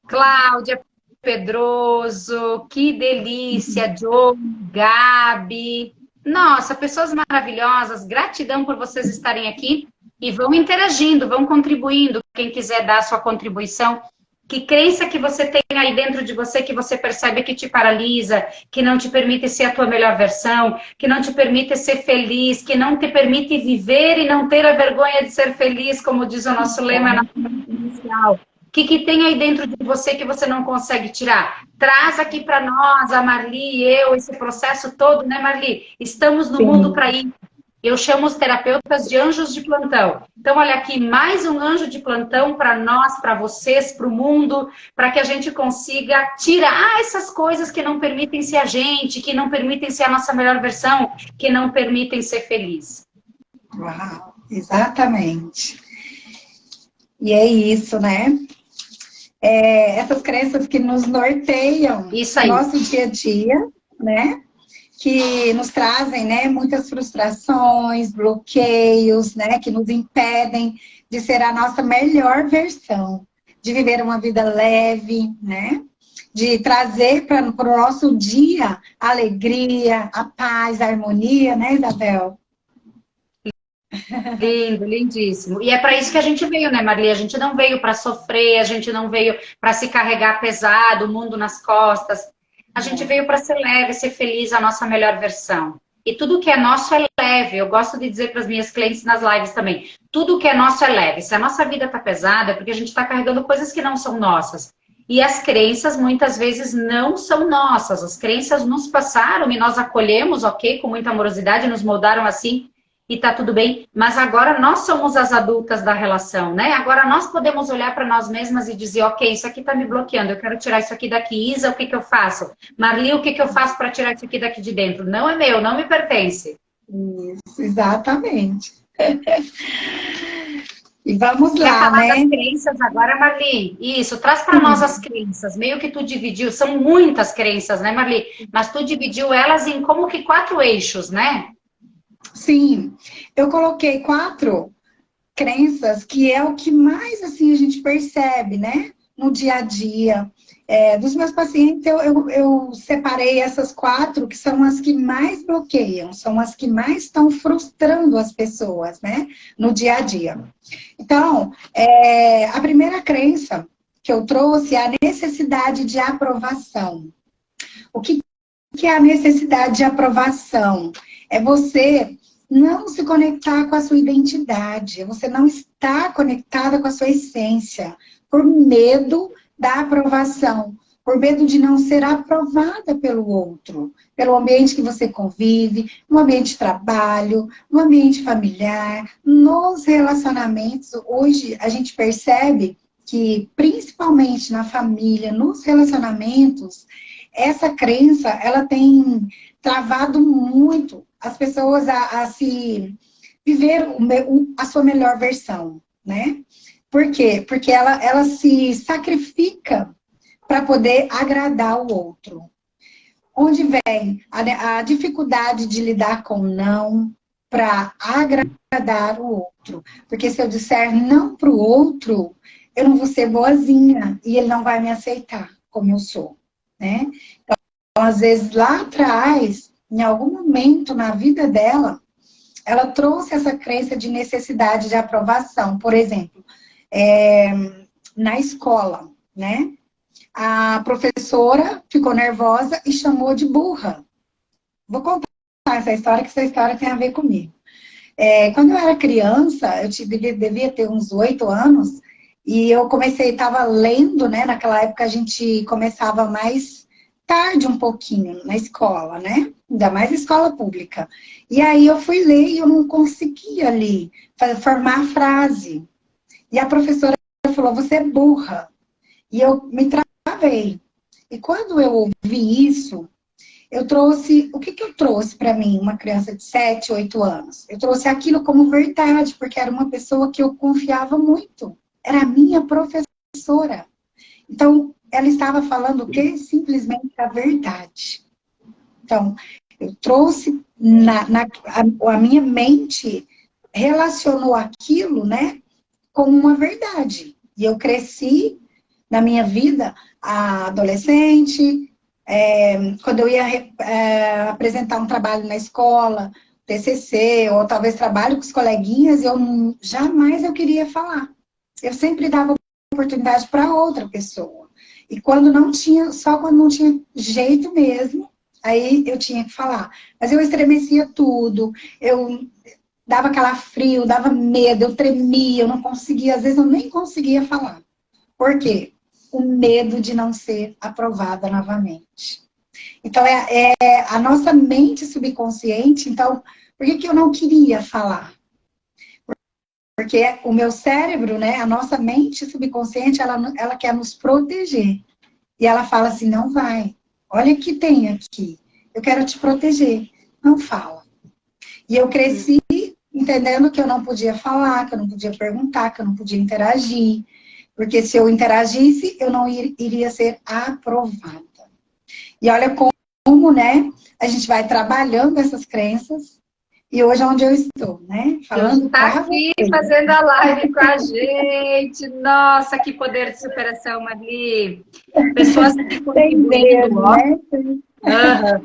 Cláudia Pedroso, que delícia, Joe, Gabi. Nossa, pessoas maravilhosas, gratidão por vocês estarem aqui e vão interagindo, vão contribuindo. Quem quiser dar a sua contribuição, que crença que você tem aí dentro de você, que você percebe que te paralisa, que não te permite ser a tua melhor versão, que não te permite ser feliz, que não te permite viver e não ter a vergonha de ser feliz, como diz o nosso lema na inicial. O que tem aí dentro de você que você não consegue tirar? Traz aqui para nós, a Marli e eu, esse processo todo, né, Marli? Estamos no mundo para ir. Eu chamo os terapeutas de anjos de plantão. Então, olha aqui, mais um anjo de plantão para nós, para vocês, para o mundo, para que a gente consiga tirar essas coisas que não permitem ser a gente, que não permitem ser a nossa melhor versão, que não permitem ser feliz. Uau, exatamente. E é isso, né? Essas crenças que nos norteiam no nosso dia a dia, né? Que nos trazem, né, muitas frustrações, bloqueios, né, que nos impedem de ser a nossa melhor versão, de viver uma vida leve, né, de trazer para o nosso dia a alegria, a paz, a harmonia, né, Isabel? Lindo, lindíssimo. E é para isso que a gente veio, né, Marli? A gente não veio para sofrer, a gente não veio para se carregar pesado, o mundo nas costas. A gente veio para ser leve, ser feliz, a nossa melhor versão. E tudo que é nosso é leve. Eu gosto de dizer para as minhas clientes nas lives também. Tudo que é nosso é leve. Se a nossa vida está pesada, é porque a gente está carregando coisas que não são nossas. E as crenças, muitas vezes, não são nossas. As crenças nos passaram e nós acolhemos, ok, com muita amorosidade, nos moldaram assim. E tá tudo bem, mas agora nós somos as adultas da relação, né? Agora nós podemos olhar para nós mesmas e dizer, ok, isso aqui tá me bloqueando, eu quero tirar isso aqui daqui. Isa, o que eu faço? Marli, o que eu faço para tirar isso aqui daqui de dentro? Não é meu, não me pertence. Isso, exatamente. E vamos Quer lá, falar né? das crenças agora, Marli? Isso, traz para nós as crenças. Meio que tu dividiu, são muitas crenças, né, Marli? Mas tu dividiu elas em como que 4 eixos, né? Sim, eu coloquei 4 crenças que é o que mais assim a gente percebe, né? No dia a dia. Dos meus pacientes, eu separei essas 4 que são as que mais bloqueiam, são as que mais estão frustrando as pessoas, né? No dia a dia. Então, a primeira crença que eu trouxe é a necessidade de aprovação. O que é a necessidade de aprovação? É você não se conectar com a sua identidade, é você não estar conectada com a sua essência, por medo da aprovação, por medo de não ser aprovada pelo outro, pelo ambiente que você convive, no ambiente de trabalho, no ambiente familiar, nos relacionamentos. Hoje a gente percebe que, principalmente na família, nos relacionamentos, essa crença, ela tem travado muito as pessoas a se viver a sua melhor versão, né? Por quê? Porque ela se sacrifica para poder agradar o outro. Onde vem a dificuldade de lidar com não para agradar o outro. Porque se eu disser não para o outro, eu não vou ser boazinha e ele não vai me aceitar como eu sou, né? Então, às vezes, lá atrás, em algum momento na vida dela, ela trouxe essa crença de necessidade de aprovação. Por exemplo, na escola, né? A professora ficou nervosa e chamou de burra. Vou contar essa história, que essa história tem a ver comigo. Quando eu era criança, eu devia ter uns 8 anos, e eu estava lendo, né? Naquela época a gente começava mais tarde um pouquinho na escola, né? Ainda mais escola pública. E aí eu fui ler e eu não conseguia ali formar a frase. E a professora falou, você é burra. E eu me travei. E quando eu ouvi isso, eu trouxe, o que eu trouxe para mim, uma criança de 7, 8 anos? Eu trouxe aquilo como verdade, porque era uma pessoa que eu confiava muito. Era a minha professora. Então, ela estava falando o quê? Simplesmente a verdade. Então, eu trouxe, a minha mente relacionou aquilo, né, como uma verdade. E eu cresci na minha vida, a adolescente, quando eu ia apresentar um trabalho na escola, TCC, ou talvez trabalho com os coleguinhas, jamais eu queria falar. Eu sempre dava oportunidade para outra pessoa. E quando não tinha, só quando não tinha jeito mesmo, aí eu tinha que falar. Mas eu estremecia tudo, eu dava calafrio, dava medo, eu tremia, eu não conseguia, às vezes eu nem conseguia falar. Por quê? O medo de não ser aprovada novamente. Então, a nossa mente subconsciente. Então, por que eu não queria falar? Porque o meu cérebro, né, a nossa mente subconsciente, ela quer nos proteger. E ela fala assim, não vai. Olha o que tem aqui. Eu quero te proteger. Não fala. E eu cresci entendendo que eu não podia falar, que eu não podia perguntar, que eu não podia interagir. Porque se eu interagisse, eu não iria ser aprovada. E olha como, né, a gente vai trabalhando essas crenças. E hoje é onde eu estou, né? Falando Está aqui fazendo a live com a gente. Nossa, que poder de superação, Marli. Pessoas aqui contribuindo, ó. Né?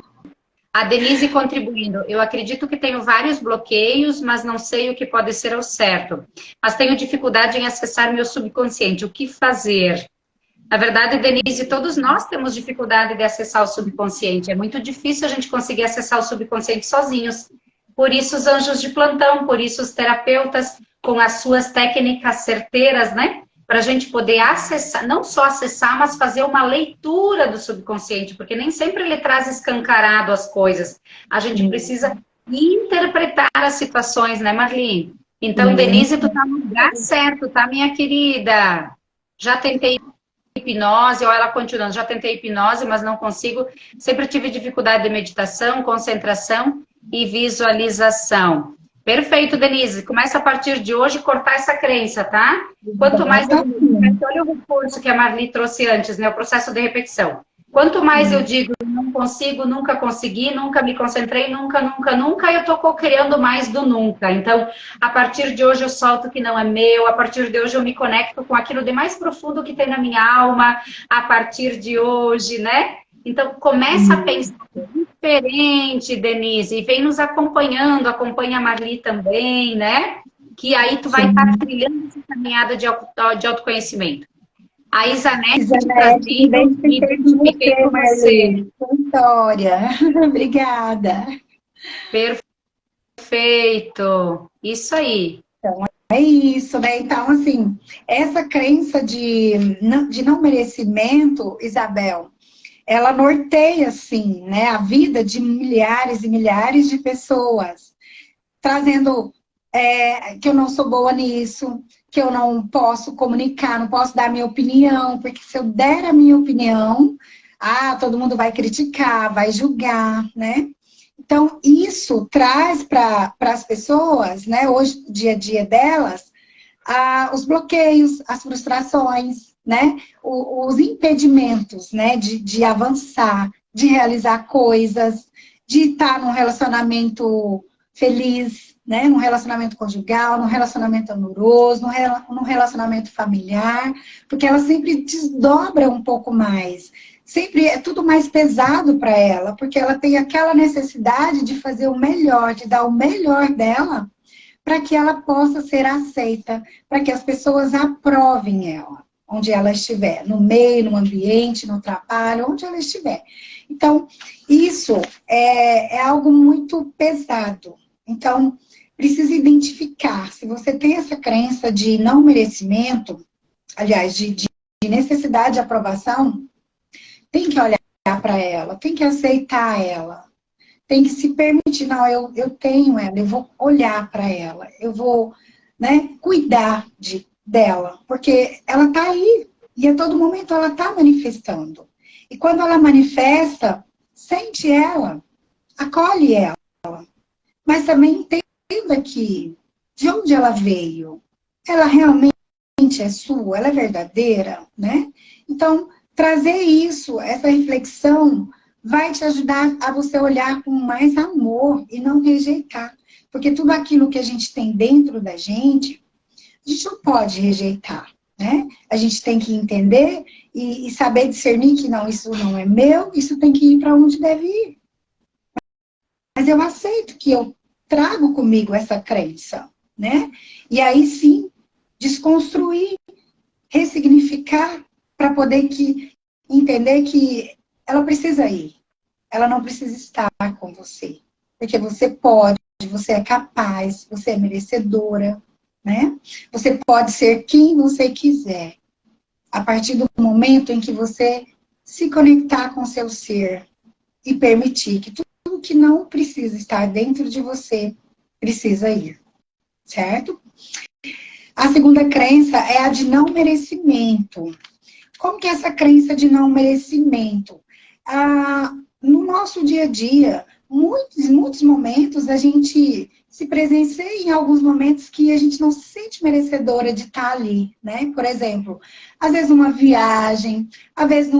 A Denise contribuindo. Eu acredito que tenho vários bloqueios, mas não sei o que pode ser ao certo. Mas tenho dificuldade em acessar meu subconsciente. O que fazer? Na verdade, Denise, todos nós temos dificuldade de acessar o subconsciente. É muito difícil a gente conseguir acessar o subconsciente sozinhos. Por isso, os anjos de plantão, por isso, os terapeutas, com as suas técnicas certeiras, né? Para a gente poder acessar, não só acessar, mas fazer uma leitura do subconsciente, porque nem sempre ele traz escancarado as coisas. A gente precisa interpretar as situações, né, Marli? Então, Denise, tu tá no lugar certo, tá, minha querida? Já tentei hipnose, ou ela continuando, já tentei hipnose, mas não consigo. Sempre tive dificuldade de meditação, concentração e visualização. Perfeito, Denise. Começa a partir de hoje cortar essa crença, tá? Quanto mais eu digo, olha o recurso que a Marli trouxe antes, né? O processo de repetição. Quanto mais eu digo, não consigo, nunca consegui, nunca me concentrei, nunca, nunca, nunca, eu tô co-criando mais do nunca. Então, a partir de hoje eu solto o que não é meu, a partir de hoje eu me conecto com aquilo de mais profundo que tem na minha alma, a partir de hoje, né? Então, começa a pensar diferente, Denise, e vem nos acompanhando, acompanha a Marli também, né? Que aí tu vai estar trilhando essa caminhada de autoconhecimento. A Isanete Isanete, me identifiquei com você. Vitória, obrigada. Perfeito, isso aí. É isso, né? Então, assim, essa crença de não merecimento, Isabel, ela norteia, assim, né, a vida de milhares e milhares de pessoas, trazendo que eu não sou boa nisso, que eu não posso comunicar, não posso dar minha opinião, porque se eu der a minha opinião, todo mundo vai criticar, vai julgar, né? Então, isso traz para as pessoas, né, hoje, dia a dia delas, os bloqueios, as frustrações, né, os impedimentos, né, de avançar, de realizar coisas, de estar num relacionamento feliz, né, num relacionamento conjugal, num relacionamento amoroso, num relacionamento familiar, porque ela sempre desdobra um pouco mais. Sempre é tudo mais pesado para ela, porque ela tem aquela necessidade de fazer o melhor, de dar o melhor dela, para que ela possa ser aceita, para que as pessoas aprovem ela, onde ela estiver, no meio, no ambiente, no trabalho, onde ela estiver. Então, isso é algo muito pesado. Então, precisa identificar. Se você tem essa crença de não merecimento, aliás, de necessidade de aprovação, tem que olhar para ela, tem que aceitar ela, tem que se permitir. Não, eu tenho ela, eu vou olhar para ela, eu vou, né, cuidar dela, porque ela está aí e a todo momento ela está manifestando. E quando ela manifesta, sente ela, acolhe ela, mas também entenda que de onde ela veio, ela realmente é sua, ela é verdadeira, né? Então, trazer isso, essa reflexão, vai te ajudar a você olhar com mais amor e não rejeitar. Porque tudo aquilo que a gente tem dentro da gente, a gente não pode rejeitar, né? A gente tem que entender e saber discernir que não, isso não é meu, isso tem que ir para onde deve ir. Mas eu aceito que eu trago comigo essa crença, né? E aí sim, desconstruir, ressignificar, para poder entender que ela precisa ir. Ela não precisa estar com você. Porque você pode, você é capaz, você é merecedora, né? Você pode ser quem você quiser. A partir do momento em que você se conectar com o seu ser e permitir que tudo que não precisa estar dentro de você precisa ir. Certo? A segunda crença é a de não merecimento. Como que é essa crença de não merecimento? No nosso dia a dia, muitos momentos a gente se presencia em alguns momentos que a gente não se sente merecedora de estar ali, né? Por exemplo, às vezes uma viagem, às vezes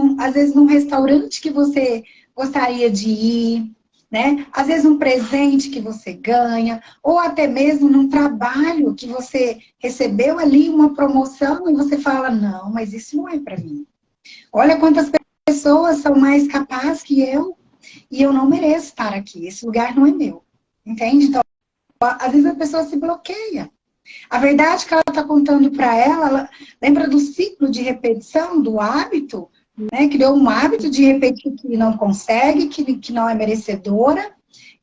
num restaurante que você gostaria de ir, né? Às vezes um presente que você ganha, ou até mesmo num trabalho que você recebeu ali uma promoção e você fala, não, mas isso não é para mim. Olha quantas pessoas são mais capazes que eu e eu não mereço estar aqui. Esse lugar não é meu. Entende? Então, às vezes a pessoa se bloqueia. A verdade que ela está contando para ela, lembra do ciclo de repetição, do hábito, né? Criou um hábito de repetir que não consegue, que não é merecedora,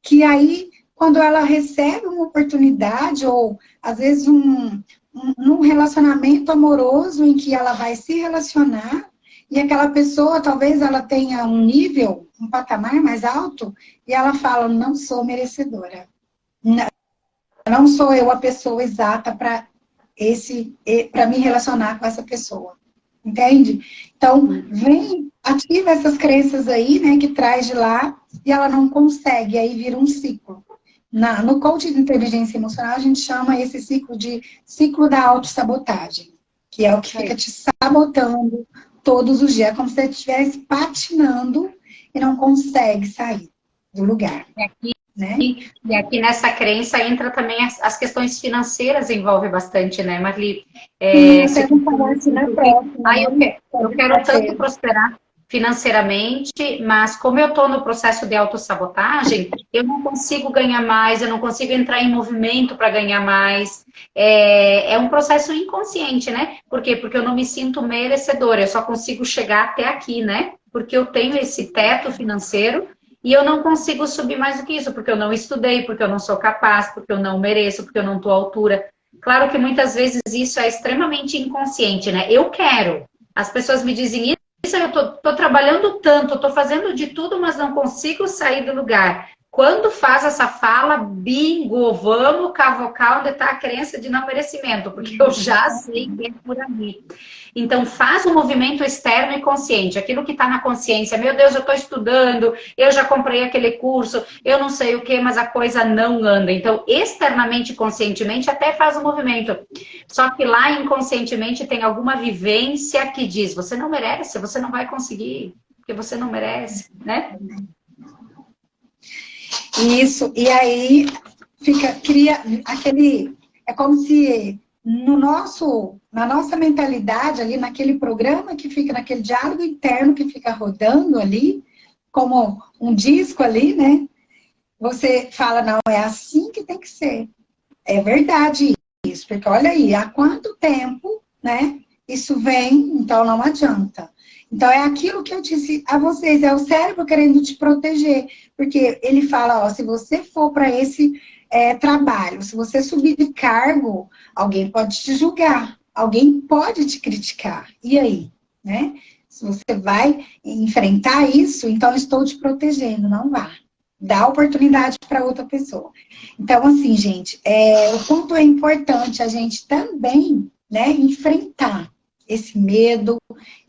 que aí, quando ela recebe uma oportunidade, ou às vezes num relacionamento amoroso em que ela vai se relacionar, e aquela pessoa, talvez ela tenha um nível, um patamar mais alto, e ela fala, não sou merecedora. Não sou eu a pessoa exata para me relacionar com essa pessoa. Entende? Então, ativa essas crenças aí, né, que traz de lá, e ela não consegue, aí vira um ciclo. No coaching de inteligência emocional, a gente chama esse ciclo de ciclo da autossabotagem, que é o que fica te sabotando todos os dias, como se você estivesse patinando e não consegue sair do lugar. Né? E aqui nessa crença entra também as questões financeiras, envolve bastante, né, Marli? Você não parece na próxima. Eu quero tanto prosperar financeiramente, mas como eu estou no processo de autossabotagem, eu não consigo ganhar mais, eu não consigo entrar em movimento para ganhar mais. É um processo inconsciente, né? Por quê? Porque eu não me sinto merecedora, eu só consigo chegar até aqui, né? Porque eu tenho esse teto financeiro e eu não consigo subir mais do que isso, porque eu não estudei, porque eu não sou capaz, porque eu não mereço, porque eu não estou à altura. Claro que muitas vezes isso é extremamente inconsciente, né? Eu quero. As pessoas me dizem isso, eu tô trabalhando tanto, tô fazendo de tudo, mas não consigo sair do lugar. Quando faz essa fala, bingo, vamos cavocar onde está a crença de não merecimento, porque eu já sei que é por ali. Então, faz um movimento externo e consciente. Aquilo que está na consciência, meu Deus, eu estou estudando, eu já comprei aquele curso, eu não sei o que, mas a coisa não anda. Então, externamente e conscientemente, até faz um movimento. Só que lá, inconscientemente, tem alguma vivência que diz, você não merece, você não vai conseguir, porque você não merece, né? Isso, e aí cria aquele, é como se na nossa mentalidade ali, naquele programa que fica, naquele diálogo interno que fica rodando ali, como um disco ali, né? Você fala, não, é assim que tem que ser. É verdade isso, porque olha aí, há quanto tempo, né? Isso vem, então não adianta. Então, é aquilo que eu disse a vocês, é o cérebro querendo te proteger. Porque ele fala, ó, se você for para esse trabalho, se você subir de cargo, alguém pode te julgar, alguém pode te criticar. E aí? Né? Se você vai enfrentar isso, então eu estou te protegendo, não vá. Dá oportunidade para outra pessoa. Então, assim, gente, o quanto é importante a gente também, né, enfrentar esse medo,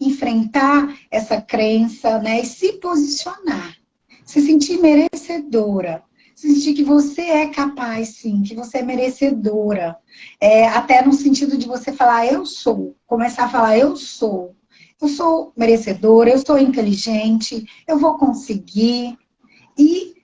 enfrentar essa crença, né? E se posicionar. Se sentir merecedora. Se sentir que você é capaz, sim, que você é merecedora. Até no sentido de você falar, eu sou. Começar a falar, eu sou. Eu sou merecedora, eu sou inteligente, eu vou conseguir. E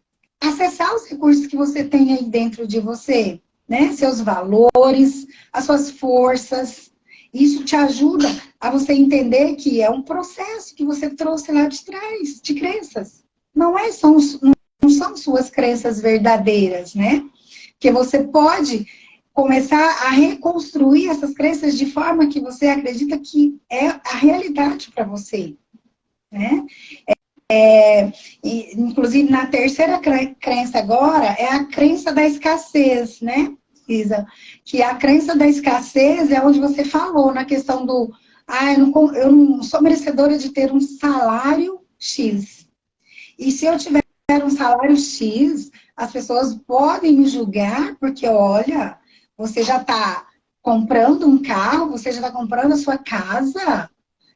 acessar os recursos que você tem aí dentro de você, né? Seus valores, as suas forças. Isso te ajuda a você entender que é um processo que você trouxe lá de trás, de crenças. Não são suas crenças verdadeiras, né? Que você pode começar a reconstruir essas crenças de forma que você acredita que é a realidade para você, né? Inclusive, na terceira crença agora, é a crença da escassez, né, Isa? Que a crença da escassez é onde você falou na questão do eu não sou merecedora de ter um salário X. E se eu tiver um salário X, as pessoas podem me julgar, porque, olha, você já está comprando um carro, você já está comprando a sua casa.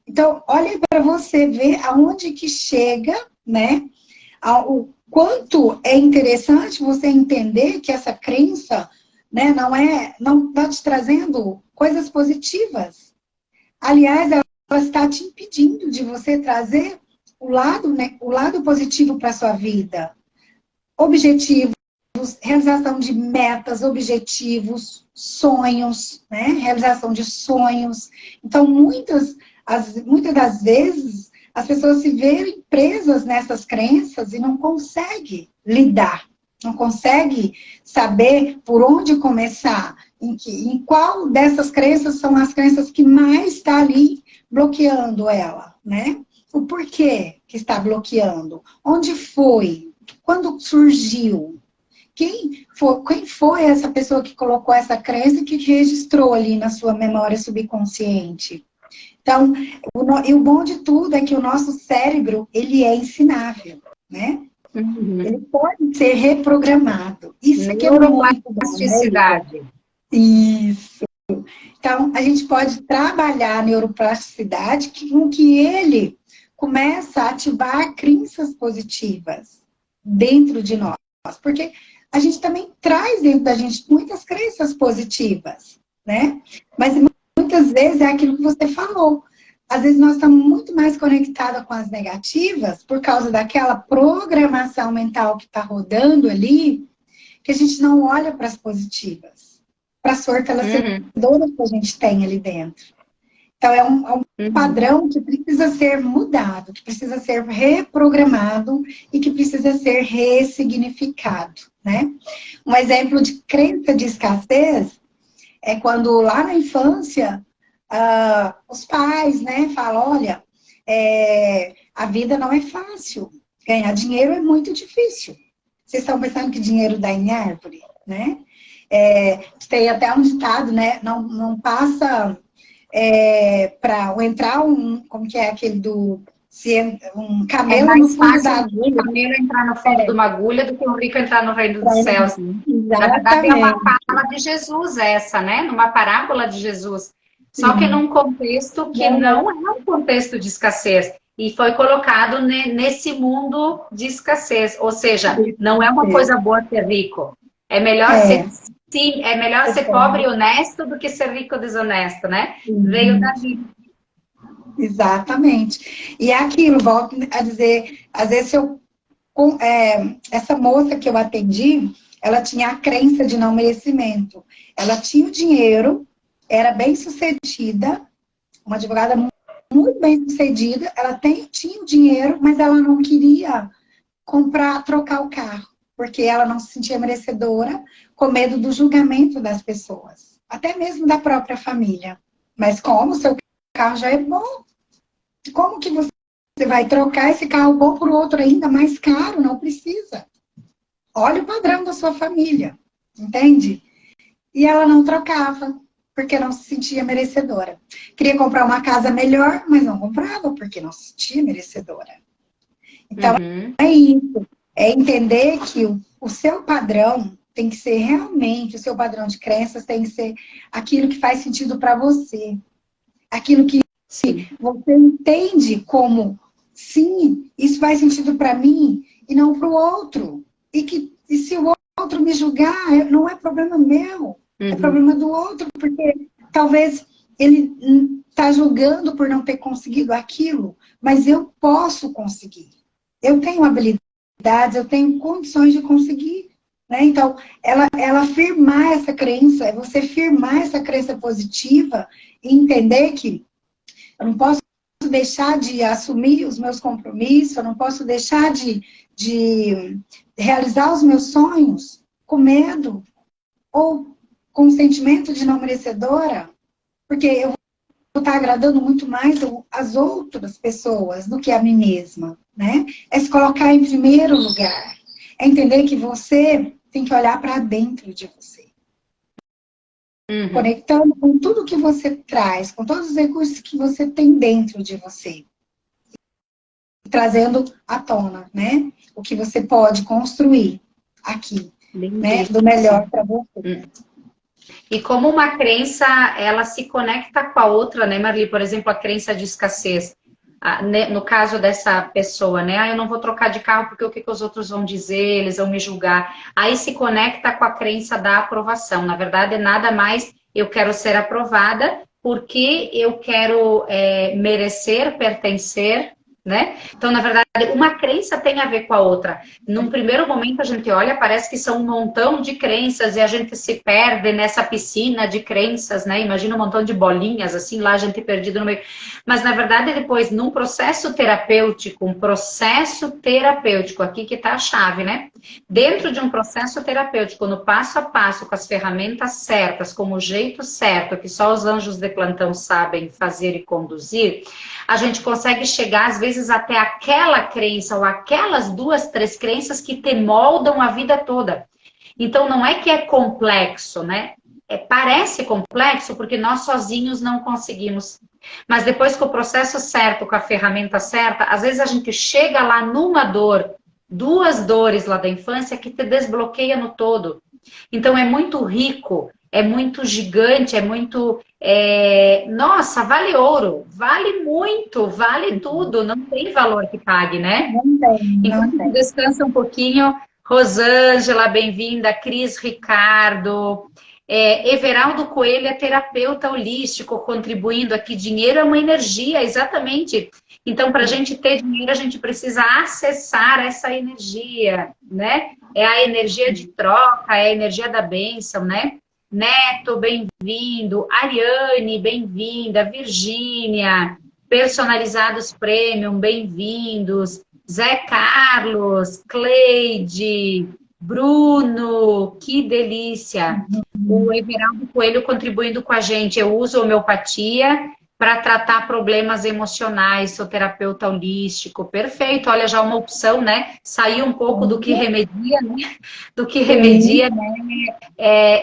Então, olha para você ver aonde que chega, né? O quanto é interessante você entender que essa crença, né, não está te trazendo coisas positivas. Aliás, ela está te impedindo de você trazer o lado positivo para a sua vida. Objetivos, realização de metas, objetivos, sonhos, né? Realização de sonhos. Então, muitas das vezes, as pessoas se veem presas nessas crenças e não conseguem lidar, não conseguem saber por onde começar, em qual dessas crenças são as crenças que mais está ali bloqueando ela, né? O porquê que está bloqueando? Onde foi? Quando surgiu? Quem foi essa pessoa que colocou essa crença e que registrou ali na sua memória subconsciente? Então, o bom de tudo é que o nosso cérebro, ele é ensinável, né? Uhum. Ele pode ser reprogramado. Isso que é muito bom, né? Isso. Então, a gente pode trabalhar a neuroplasticidade com que ele começa a ativar crenças positivas dentro de nós. Porque a gente também traz dentro da gente muitas crenças positivas, né? Mas muitas vezes é aquilo que você falou. Às vezes nós estamos muito mais conectados com as negativas por causa daquela programação mental que está rodando ali, que a gente não olha para as positivas, para as fortalecedoras que a gente tem ali dentro. Então, é um padrão que precisa ser mudado, que precisa ser reprogramado e que precisa ser ressignificado, né? Um exemplo de crença de escassez é quando lá na infância, os pais, né, falam, olha, a vida não é fácil, ganhar dinheiro é muito difícil. Vocês estão pensando que dinheiro dá em árvore, né? Tem até um ditado, né, não passa... para entrar como que é aquele um camelo no fundo da agulha. Um camelo entrar no fundo de uma agulha do que um rico entrar no reino dos céus. Exatamente. Na verdade, é uma fala de Jesus essa, né? Numa parábola de Jesus. Só que num contexto que não é um contexto de escassez. E foi colocado nesse mundo de escassez. Ou seja, não é uma coisa boa ser rico. É melhor ser... Sim, é melhor ser pobre e honesto do que ser rico e desonesto, né? Veio da vida. Exatamente. E é aquilo, volto a dizer, às vezes essa moça que eu atendi, ela tinha a crença de não merecimento. Ela tinha o dinheiro, era bem sucedida, uma advogada muito bem sucedida, ela tinha o dinheiro, mas ela não queria trocar o carro, porque ela não se sentia merecedora, com medo do julgamento das pessoas, até mesmo da própria família. Mas como o seu carro já é bom, como que você vai trocar esse carro bom por outro ainda mais caro? Não precisa. Olha o padrão da sua família, entende? E ela não trocava, porque não se sentia merecedora. Queria comprar uma casa melhor, mas não comprava, porque não se sentia merecedora. Então, é isso. É entender que o seu padrão tem que ser realmente, o seu padrão de crenças tem que ser aquilo que faz sentido para você. Aquilo que você entende como, sim, isso faz sentido para mim e não para o outro. E se o outro me julgar, não é problema meu, é problema do outro, porque talvez ele está julgando por não ter conseguido aquilo, mas eu posso conseguir. Eu tenho habilidades, eu tenho condições de conseguir. Né? Então, ela firmar essa crença, é você firmar essa crença positiva e entender que eu não posso deixar de assumir os meus compromissos, eu não posso deixar de realizar os meus sonhos com medo ou com sentimento de não merecedora, porque eu vou estar agradando muito mais as outras pessoas do que a mim mesma. Né? É se colocar em primeiro lugar. É entender que você tem que olhar para dentro de você. Conectando com tudo que você traz, com todos os recursos que você tem dentro de você. Trazendo à tona, né? O que você pode construir aqui, né? Do melhor para você. E como uma crença, ela se conecta com a outra, né, Marli? Por exemplo, a crença de escassez. No caso dessa pessoa, né? Eu não vou trocar de carro porque o que os outros vão dizer, eles vão me julgar. Aí se conecta com a crença da aprovação. Na verdade, é nada mais eu quero ser aprovada porque eu quero merecer, pertencer, né? Então, na verdade, uma crença tem a ver com a outra. Num primeiro momento, a gente olha, parece que são um montão de crenças e a gente se perde nessa piscina de crenças, né? Imagina um montão de bolinhas, assim, lá a gente perdido no meio. Mas, na verdade, depois, num processo terapêutico, aqui que tá a chave, né? Dentro de um processo terapêutico, no passo a passo, com as ferramentas certas, com o jeito certo, que só os anjos de plantão sabem fazer e conduzir, a gente consegue chegar, às vezes, até aquela crença ou aquelas 2, 3 crenças que te moldam a vida toda. Então, não é que é complexo, né? Parece complexo porque nós sozinhos não conseguimos. Mas depois com o processo certo, com a ferramenta certa, às vezes a gente chega lá numa dor, 2 dores lá da infância que te desbloqueia no todo. Então, é muito rico, é muito gigante, é muito... Nossa, vale ouro, vale muito, vale tudo, não tem valor que pague, né? Não tem. Enquanto descansa um pouquinho, Rosângela, bem-vinda. Cris Ricardo. Everaldo Coelho é terapeuta holístico, contribuindo aqui. Dinheiro é uma energia, exatamente. Então, para a gente ter dinheiro, a gente precisa acessar essa energia, né? É a energia de troca, é a energia da bênção, né? Neto, bem-vindo. Ariane, bem-vinda. Virgínia, Personalizados Premium, bem-vindos. Zé Carlos, Cleide, Bruno, que delícia. O Everaldo Coelho contribuindo com a gente. Eu uso homeopatia para tratar problemas emocionais, sou terapeuta holístico. Perfeito, olha, já uma opção, né? Sair um pouco do que remedia, né? Do que remedia, né?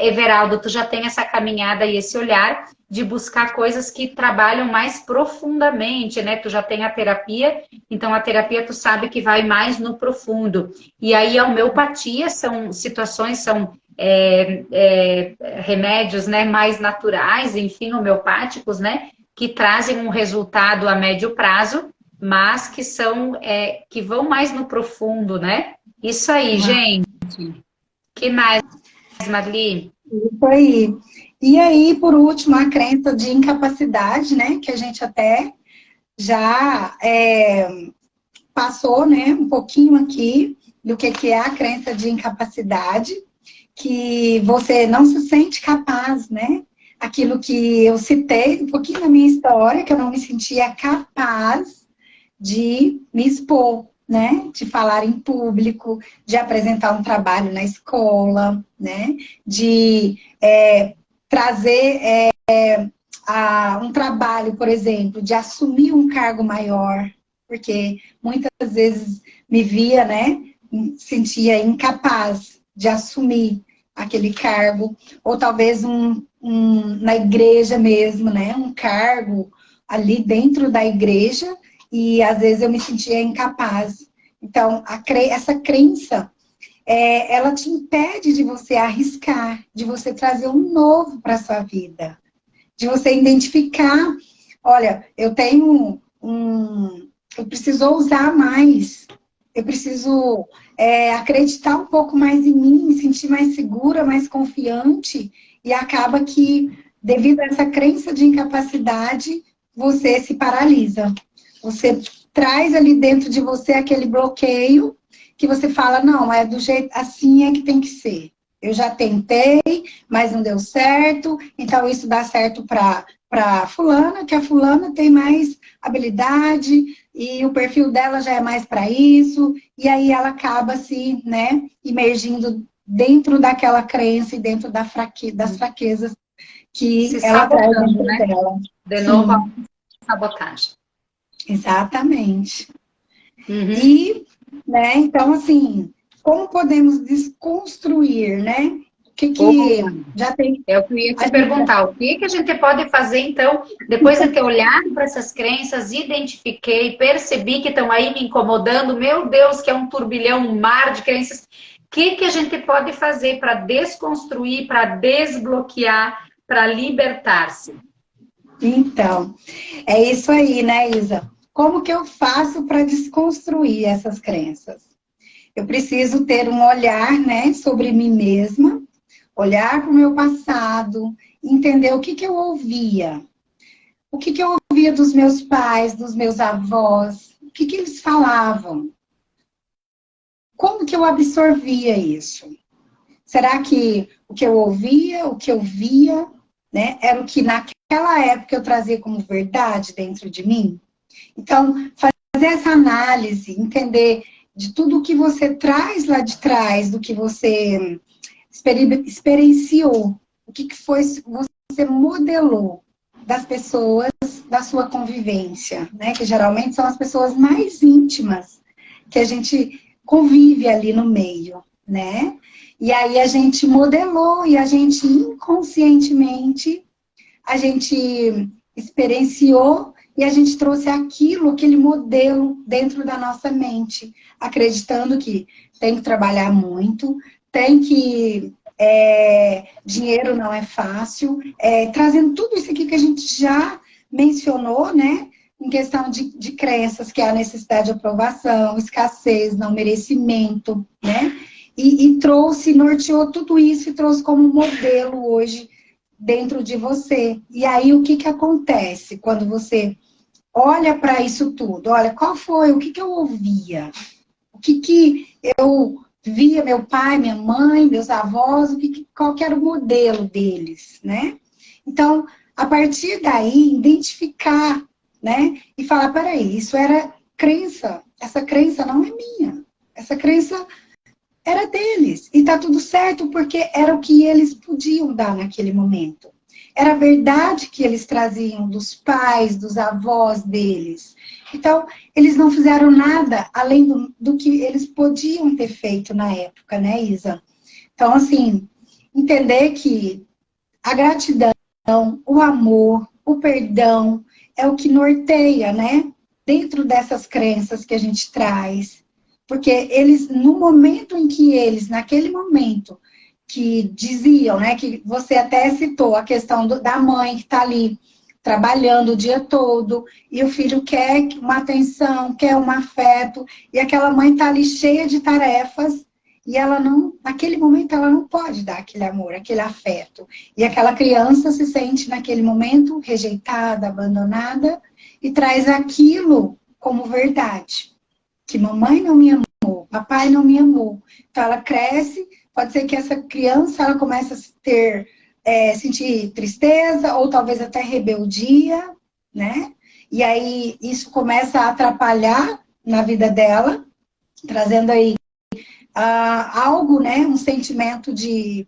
Everaldo, tu já tem essa caminhada e esse olhar de buscar coisas que trabalham mais profundamente, né? Tu já tem a terapia, então a terapia tu sabe que vai mais no profundo. E aí a homeopatia são situações, são remédios, né, mais naturais, enfim, homeopáticos, né, que trazem um resultado a médio prazo, mas que são que vão mais no profundo, né? Isso aí, gente. Que mais, Marli? Isso aí. E aí, por último, a crença de incapacidade, né? Que a gente até já passou, né? Um pouquinho aqui do que é a crença de incapacidade, que você não se sente capaz, né? Aquilo que eu citei um pouquinho na minha história, que eu não me sentia capaz de me expor, né? De falar em público, de apresentar um trabalho na escola, né? De trazer um trabalho, por exemplo, de assumir um cargo maior, porque muitas vezes me via, né? Sentia incapaz de assumir aquele cargo, ou talvez na igreja mesmo, né? Um cargo ali dentro da igreja, e às vezes eu me sentia incapaz. Então, essa crença, ela te impede de você arriscar, de você trazer um novo para a sua vida, de você identificar, olha, eu preciso ousar mais, eu preciso acreditar um pouco mais em mim, me sentir mais segura, mais confiante, e acaba que, devido a essa crença de incapacidade, você se paralisa. Você traz ali dentro de você aquele bloqueio que você fala, não, é do jeito, assim é que tem que ser. Eu já tentei, mas não deu certo, então isso dá certo para fulana, que a fulana tem mais habilidade e o perfil dela já é mais para isso, e aí ela acaba se, né, imergindo dentro daquela crença e dentro das fraquezas que Se ela traz sabotando, dentro né? dela. De novo, a sabotagem. Exatamente. Uhum. E, né, então, assim, como podemos desconstruir, né? O que já tem... É o que eu ia te perguntar. O que a gente pode fazer, então, depois de ter olhado para essas crenças, identifiquei, percebi que estão aí me incomodando, meu Deus, que é um turbilhão, um mar de crenças. O que a gente pode fazer para desconstruir, para desbloquear, para libertar-se? Então, é isso aí, né, Isa? Como que eu faço para desconstruir essas crenças? Eu preciso ter um olhar, né, sobre mim mesma, olhar para o meu passado, entender o que eu ouvia. O que eu ouvia dos meus pais, dos meus avós, o que eles falavam. Como que eu absorvia isso? Será que o que eu ouvia, o que eu via, né, era o que naquela época eu trazia como verdade dentro de mim? Então, fazer essa análise, entender de tudo que você traz lá de trás, do que você experienciou, o que foi você modelou das pessoas da sua convivência, né? Que geralmente são as pessoas mais íntimas que a gente convive ali no meio, né? E aí a gente modelou e a gente inconscientemente a gente experienciou e a gente trouxe aquele modelo dentro da nossa mente, acreditando que tem que trabalhar muito, tem que dinheiro não é fácil, trazendo tudo isso aqui que a gente já mencionou, né? Em questão de crenças, que é a necessidade de aprovação, escassez, não merecimento, né? e trouxe, norteou tudo isso e trouxe como modelo hoje dentro de você. E aí, o que que acontece quando você olha para isso tudo? Olha, qual foi, o que que eu ouvia? O que que eu via meu pai, minha mãe, meus avós, qual que era o modelo deles, né? Então, a partir daí, identificar, né? E falar, peraí, isso era crença, essa crença não é minha, essa crença era deles. E tá tudo certo, porque era o que eles podiam dar naquele momento. Era a verdade que eles traziam dos pais, dos avós deles. Então, eles não fizeram nada além do que eles podiam ter feito na época, né, Isa? Então, assim, entender que a gratidão, o amor, o perdão é o que norteia, né? Dentro dessas crenças que a gente traz. Porque eles, no momento em que eles, naquele momento, que diziam, né, que você até citou a questão da mãe que está ali trabalhando o dia todo, e o filho quer uma atenção, quer um afeto, e aquela mãe está ali cheia de tarefas, e ela não, naquele momento, ela não pode dar aquele amor, aquele afeto. E aquela criança se sente, naquele momento, rejeitada, abandonada, e traz aquilo como verdade. Que mamãe não me amou, papai não me amou. Então ela cresce, pode ser que essa criança ela comece a sentir tristeza, ou talvez até rebeldia, né? E aí isso começa a atrapalhar na vida dela, trazendo aí algo, né? Um sentimento de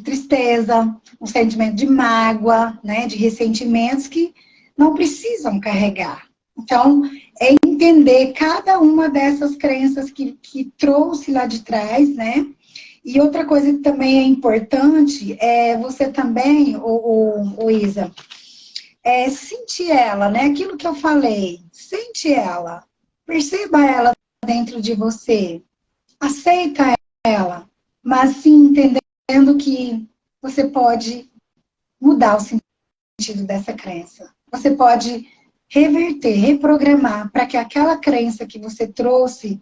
tristeza, um sentimento de mágoa, né? De ressentimentos que não precisam carregar. Então, é entender cada uma dessas crenças que trouxe lá de trás, né? E outra coisa que também é importante é você também, o Isa, sentir ela, né? Aquilo que eu falei, sente ela, perceba ela dentro de você, aceita ela, mas sim entendendo que você pode mudar o sentido dessa crença. Você pode reverter, reprogramar para que aquela crença que você trouxe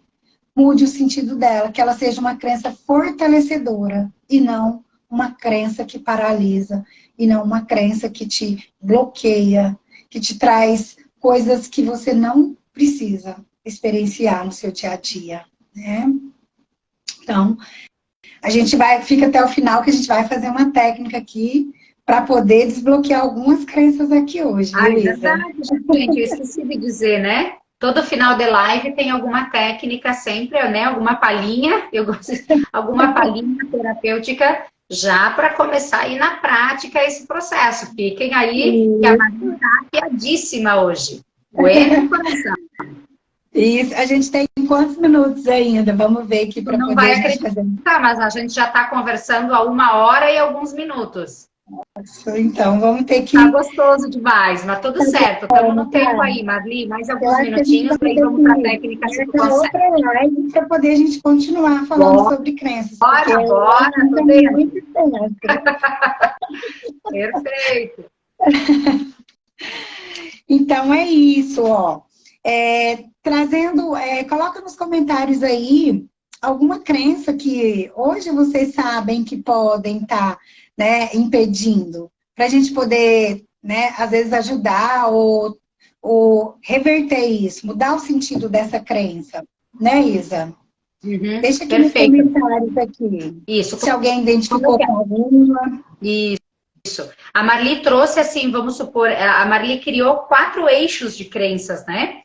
mude o sentido dela, que ela seja uma crença fortalecedora e não uma crença que paralisa, e não uma crença que te bloqueia, que te traz coisas que você não precisa experienciar no seu dia a dia, né? Então, a gente fica até o final que a gente vai fazer uma técnica aqui para poder desbloquear algumas crenças aqui hoje, Ah, é Luísa? verdade, gente, eu esqueci de dizer, né? Todo final de live tem alguma técnica sempre, né? Alguma palhinha, alguma palhinha terapêutica já para começar a ir na prática esse processo. Fiquem aí, que a Maria está afiadíssima hoje. Bueno, coração. Isso, a gente tem quantos minutos ainda? Vamos ver aqui para poder Não vai acreditar, mas a gente já está conversando há 1 hora e alguns minutos. Então, vamos ter que... Tá gostoso demais, mas tudo certo. Estamos no tempo aí, Marli. Mais alguns minutinhos, daí vamos para a técnica se tu consegue. Outra live para poder a gente continuar falando sobre crenças. Bora, tô dentro. Perfeito. Então, é isso, ó. Trazendo, coloca nos comentários aí alguma crença que hoje vocês sabem que podem estar, né, impedindo, para a gente poder, né, às vezes ajudar ou reverter isso, mudar o sentido dessa crença, né, Isa? Uhum, deixa aqui perfeito. nos comentários aqui. Isso. Se alguém identificou com alguma. Isso. A Marli trouxe assim, vamos supor, a Marli criou 4 eixos de crenças, né?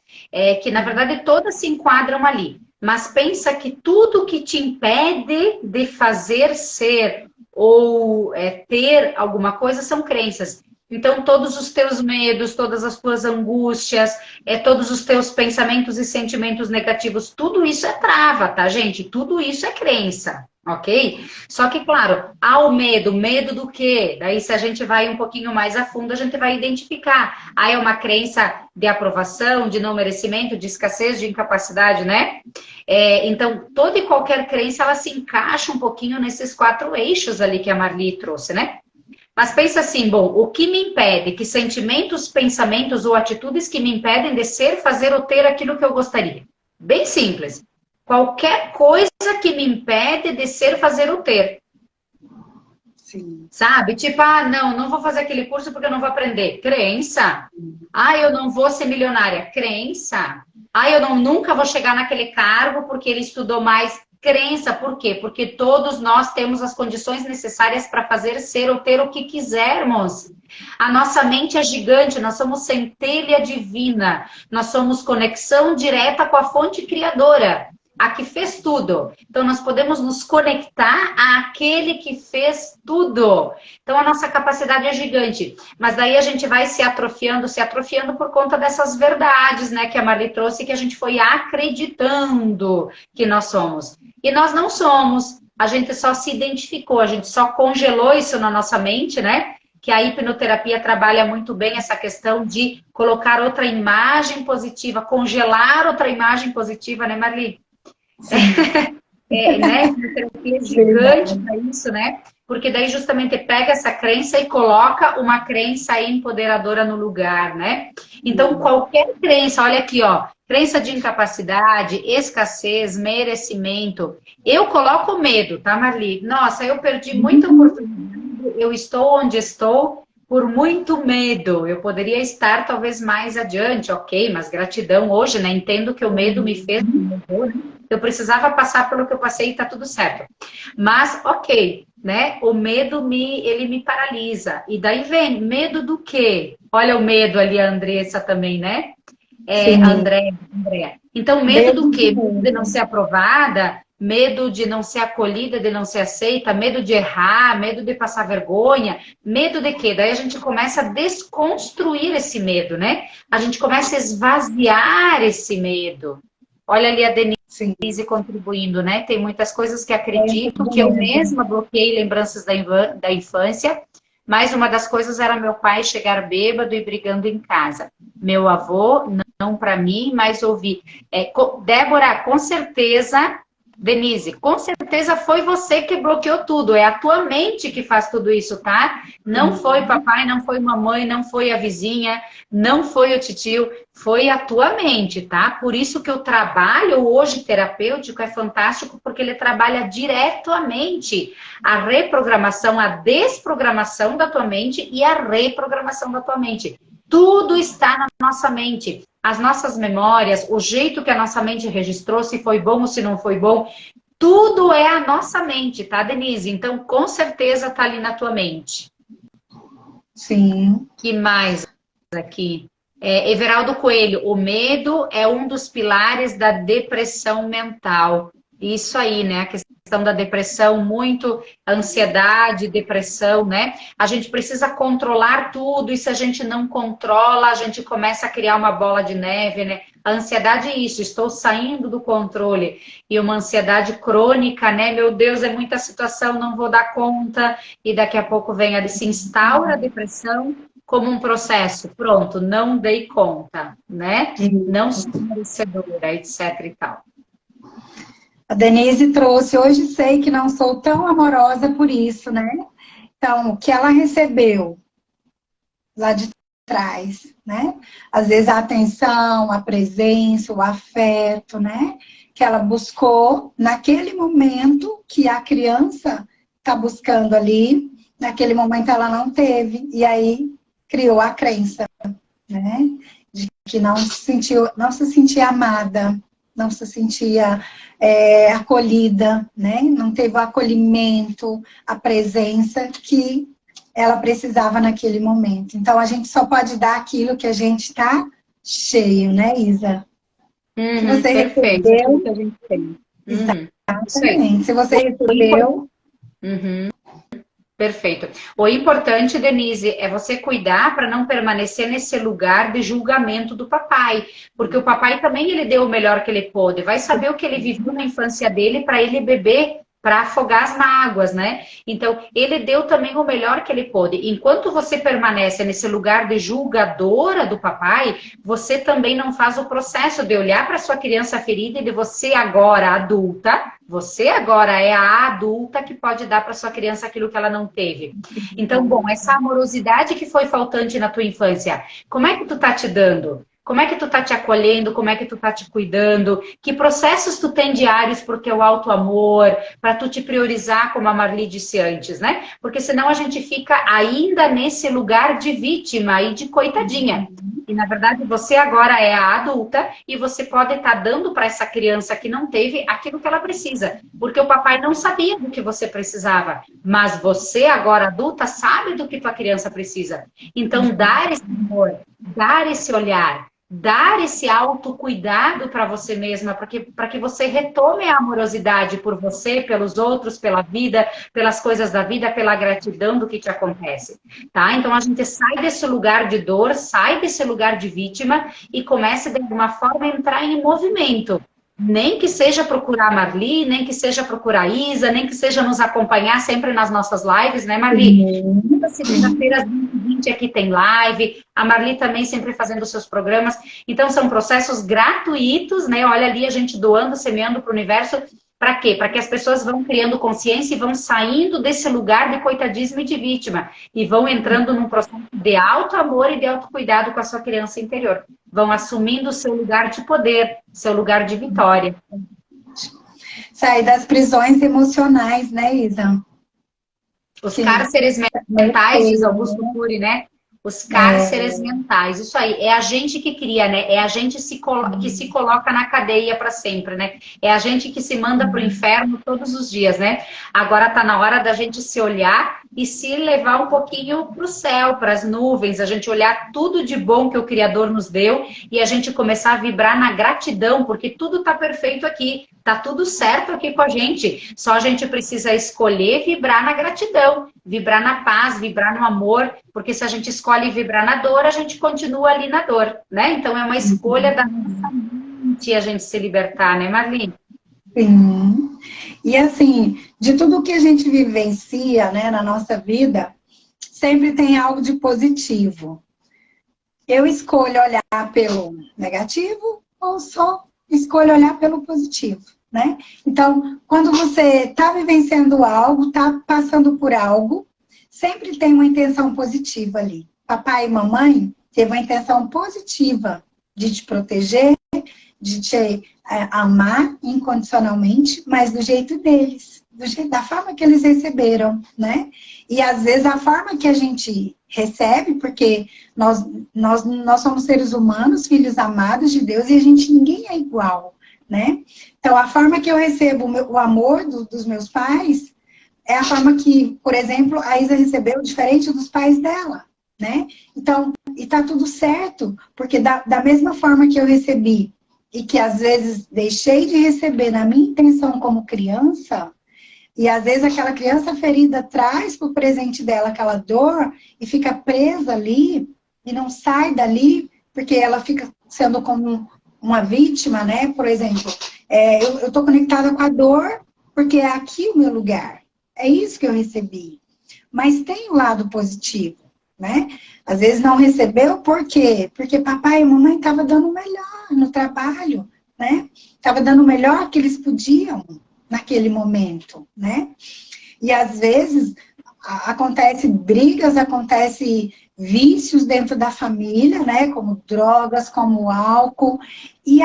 Que na verdade todas se enquadram ali. Mas pensa que tudo que te impede de fazer ser ou ter alguma coisa são crenças. Então, todos os teus medos, todas as tuas angústias, todos os teus pensamentos e sentimentos negativos, tudo isso é trava, tá, gente? Tudo isso é crença, ok? Só que, claro, há o medo. Medo do quê? Daí, se a gente vai um pouquinho mais a fundo, a gente vai identificar. Aí é uma crença de aprovação, de não merecimento, de escassez, de incapacidade, né? Então, toda e qualquer crença, ela se encaixa um pouquinho nesses 4 eixos ali que a Marli trouxe, né? Mas pensa assim, bom, o que me impede? Que sentimentos, pensamentos ou atitudes que me impedem de ser, fazer ou ter aquilo que eu gostaria? Bem simples. qualquer coisa que me impede de ser, fazer ou ter. Sim. Sabe? Tipo, não vou fazer aquele curso porque eu não vou aprender. Crença. Eu não vou ser milionária. Crença. Eu nunca vou chegar naquele cargo porque ele estudou mais. Crença. Por quê? Porque todos nós temos as condições necessárias para fazer, ser ou ter o que quisermos. A nossa mente é gigante, nós somos centelha divina. Nós somos conexão direta com a fonte criadora. A que fez tudo. Então, nós podemos nos conectar àquele que fez tudo. Então, a nossa capacidade é gigante. Mas daí a gente vai se atrofiando por conta dessas verdades, né? Que a Marli trouxe, que a gente foi acreditando que nós somos. E nós não somos. A gente só se identificou, a gente só congelou isso na nossa mente, né? Que a hipnoterapia trabalha muito bem essa questão de colocar outra imagem positiva, congelar outra imagem positiva, né, Marli? Né? Terapia gigante para isso, né? Porque daí justamente pega essa crença e coloca uma crença empoderadora no lugar, né? Então, qualquer crença, olha aqui, ó, crença de incapacidade, escassez, merecimento. Eu coloco medo, tá, Marli? Nossa, eu perdi muita oportunidade, eu estou onde estou por muito medo. Eu poderia estar talvez mais adiante, ok, mas gratidão hoje, né? Entendo que o medo me fez, eu precisava passar pelo que eu passei e tá tudo certo. Mas, ok, né? O medo ele me paralisa. E daí vem, medo do quê? Olha o medo ali, a Andressa também, né? André. Então, medo do quê? Medo de não ser aprovada, medo de não ser acolhida, de não ser aceita, medo de errar, medo de passar vergonha, medo de quê? Daí a gente começa a desconstruir esse medo, né? A gente começa a esvaziar esse medo. Olha ali a Denise contribuindo, né? Tem muitas coisas que acredito que eu mesma bloqueei lembranças da infância, mas uma das coisas era meu pai chegar bêbado e brigando em casa. Meu avô, não para mim, mas ouvi. Débora, com certeza, Denise, com certeza foi você que bloqueou tudo. É a tua mente que faz tudo isso, tá? Não foi papai, não foi mamãe, não foi a vizinha, não foi o titio, foi a tua mente, tá? Por isso que o trabalho hoje terapêutico é fantástico, porque ele trabalha direto a mente. A reprogramação, a desprogramação da tua mente e a reprogramação da tua mente. Tudo está na nossa mente. As nossas memórias, o jeito que a nossa mente registrou, se foi bom ou se não foi bom, tudo é a nossa mente, tá, Denise? Então, com certeza tá ali na tua mente. Sim. Que mais aqui? Everaldo Coelho, o medo é um dos pilares da depressão mental. Isso aí, né? A questão da depressão, muito ansiedade, depressão, né? A gente precisa controlar tudo e se a gente não controla, a gente começa a criar uma bola de neve, né? A ansiedade é isso, estou saindo do controle. E uma ansiedade crônica, né? Meu Deus, é muita situação, não vou dar conta. E daqui a pouco se instaura a depressão como um processo. Pronto, não dei conta, né? Não sou merecedora, etc e tal. A Denise trouxe, hoje sei que não sou tão amorosa por isso, né? Então, o que ela recebeu lá de trás, né? Às vezes a atenção, a presença, o afeto, né? Que ela buscou naquele momento que a criança está buscando ali, naquele momento ela não teve, e aí criou a crença, né? De que não se sentia amada, não se sentia acolhida, né? Não teve o acolhimento, a presença que ela precisava naquele momento. Então, a gente só pode dar aquilo que a gente está cheio, né, Isa? Se você perfeito, recebeu, que a gente tem. Exatamente. Se você recebeu... Perfeito. O importante, Denise, é você cuidar para não permanecer nesse lugar de julgamento do papai. Porque o papai também ele deu o melhor que ele pôde. Vai saber o que ele viveu na infância dele para ele beber, para afogar as mágoas, né? Então, ele deu também o melhor que ele pôde. Enquanto você permanece nesse lugar de julgadora do papai, você também não faz o processo de olhar para sua criança ferida e de você agora adulta, você agora é a adulta que pode dar para sua criança aquilo que ela não teve. Então, bom, essa amorosidade que foi faltante na tua infância, como é que tu tá te dando? Como é que tu tá te acolhendo? Como é que tu tá te cuidando? Que processos tu tem diários pro teu auto-amor, para tu te priorizar, como a Marli disse antes, né? Porque senão a gente fica ainda nesse lugar de vítima e de coitadinha. E, na verdade, você agora é a adulta e você pode estar dando para essa criança que não teve aquilo que ela precisa. Porque o papai não sabia do que você precisava. Mas você, agora adulta, sabe do que tua criança precisa. Então, dar esse amor, dar esse olhar, dar esse autocuidado para você mesma, para que você retome a amorosidade por você, pelos outros, pela vida, pelas coisas da vida, pela gratidão do que te acontece, tá? Então a gente sai desse lugar de dor, sai desse lugar de vítima e começa de alguma forma a entrar em movimento. Nem que seja procurar a Marli, nem que seja procurar a Isa, nem que seja nos acompanhar sempre nas nossas lives, né, Marli? Toda segunda-feira, às 20h20, aqui tem live. A Marli também sempre fazendo seus programas. Então, são processos gratuitos, né? Olha ali a gente doando, semeando para o universo. Para quê? Para que as pessoas vão criando consciência e vão saindo desse lugar de coitadismo e de vítima. E vão entrando num processo de auto-amor e de autocuidado com a sua criança interior. Vão assumindo o seu lugar de poder, seu lugar de vitória. Sair das prisões emocionais, né, Isa? Os cárceres mentais, diz Augusto Cury, né? Os cárceres mentais. Isso aí, é a gente que cria, né? É a gente que se coloca na cadeia para sempre, né? É a gente que se manda para o inferno todos os dias, né? Agora tá na hora da gente se olhar e se levar um pouquinho para o céu, para as nuvens, a gente olhar tudo de bom que o Criador nos deu e a gente começar a vibrar na gratidão, porque tudo tá perfeito aqui, tá tudo certo aqui com a gente. Só a gente precisa escolher vibrar na gratidão, vibrar na paz, vibrar no amor, porque se a gente escolhe vibrar na dor, a gente continua ali na dor, né? Então é uma escolha da nossa mente a gente se libertar, né, Marli? Sim. E assim, de tudo que a gente vivencia, né, na nossa vida, sempre tem algo de positivo. Eu escolho olhar pelo negativo ou só escolho olhar pelo positivo, né? Então, quando você está vivenciando algo, está passando por algo, sempre tem uma intenção positiva ali. Papai e mamãe teve uma intenção positiva de te proteger, de te amar incondicionalmente, mas do jeito deles, da forma que eles receberam, né? E às vezes a forma que a gente recebe, porque nós somos seres humanos, filhos amados de Deus, e ninguém é igual, né? Então a forma que eu recebo o amor dos meus pais é a forma que, por exemplo, a Isa recebeu diferente dos pais dela, né? Então, e tá tudo certo, porque da mesma forma que eu recebi e que às vezes deixei de receber na minha intenção como criança, e às vezes aquela criança ferida traz pro presente dela aquela dor e fica presa ali e não sai dali, porque ela fica sendo como uma vítima, né? Por exemplo, eu tô conectada com a dor porque é aqui o meu lugar. É isso que eu recebi. Mas tem um lado positivo, né? Às vezes não recebeu, por quê? Porque papai e mamãe estavam dando o melhor no trabalho, né? Estavam dando o melhor que eles podiam naquele momento, né? E às vezes acontece brigas, acontece vícios dentro da família, né? Como drogas, como álcool. E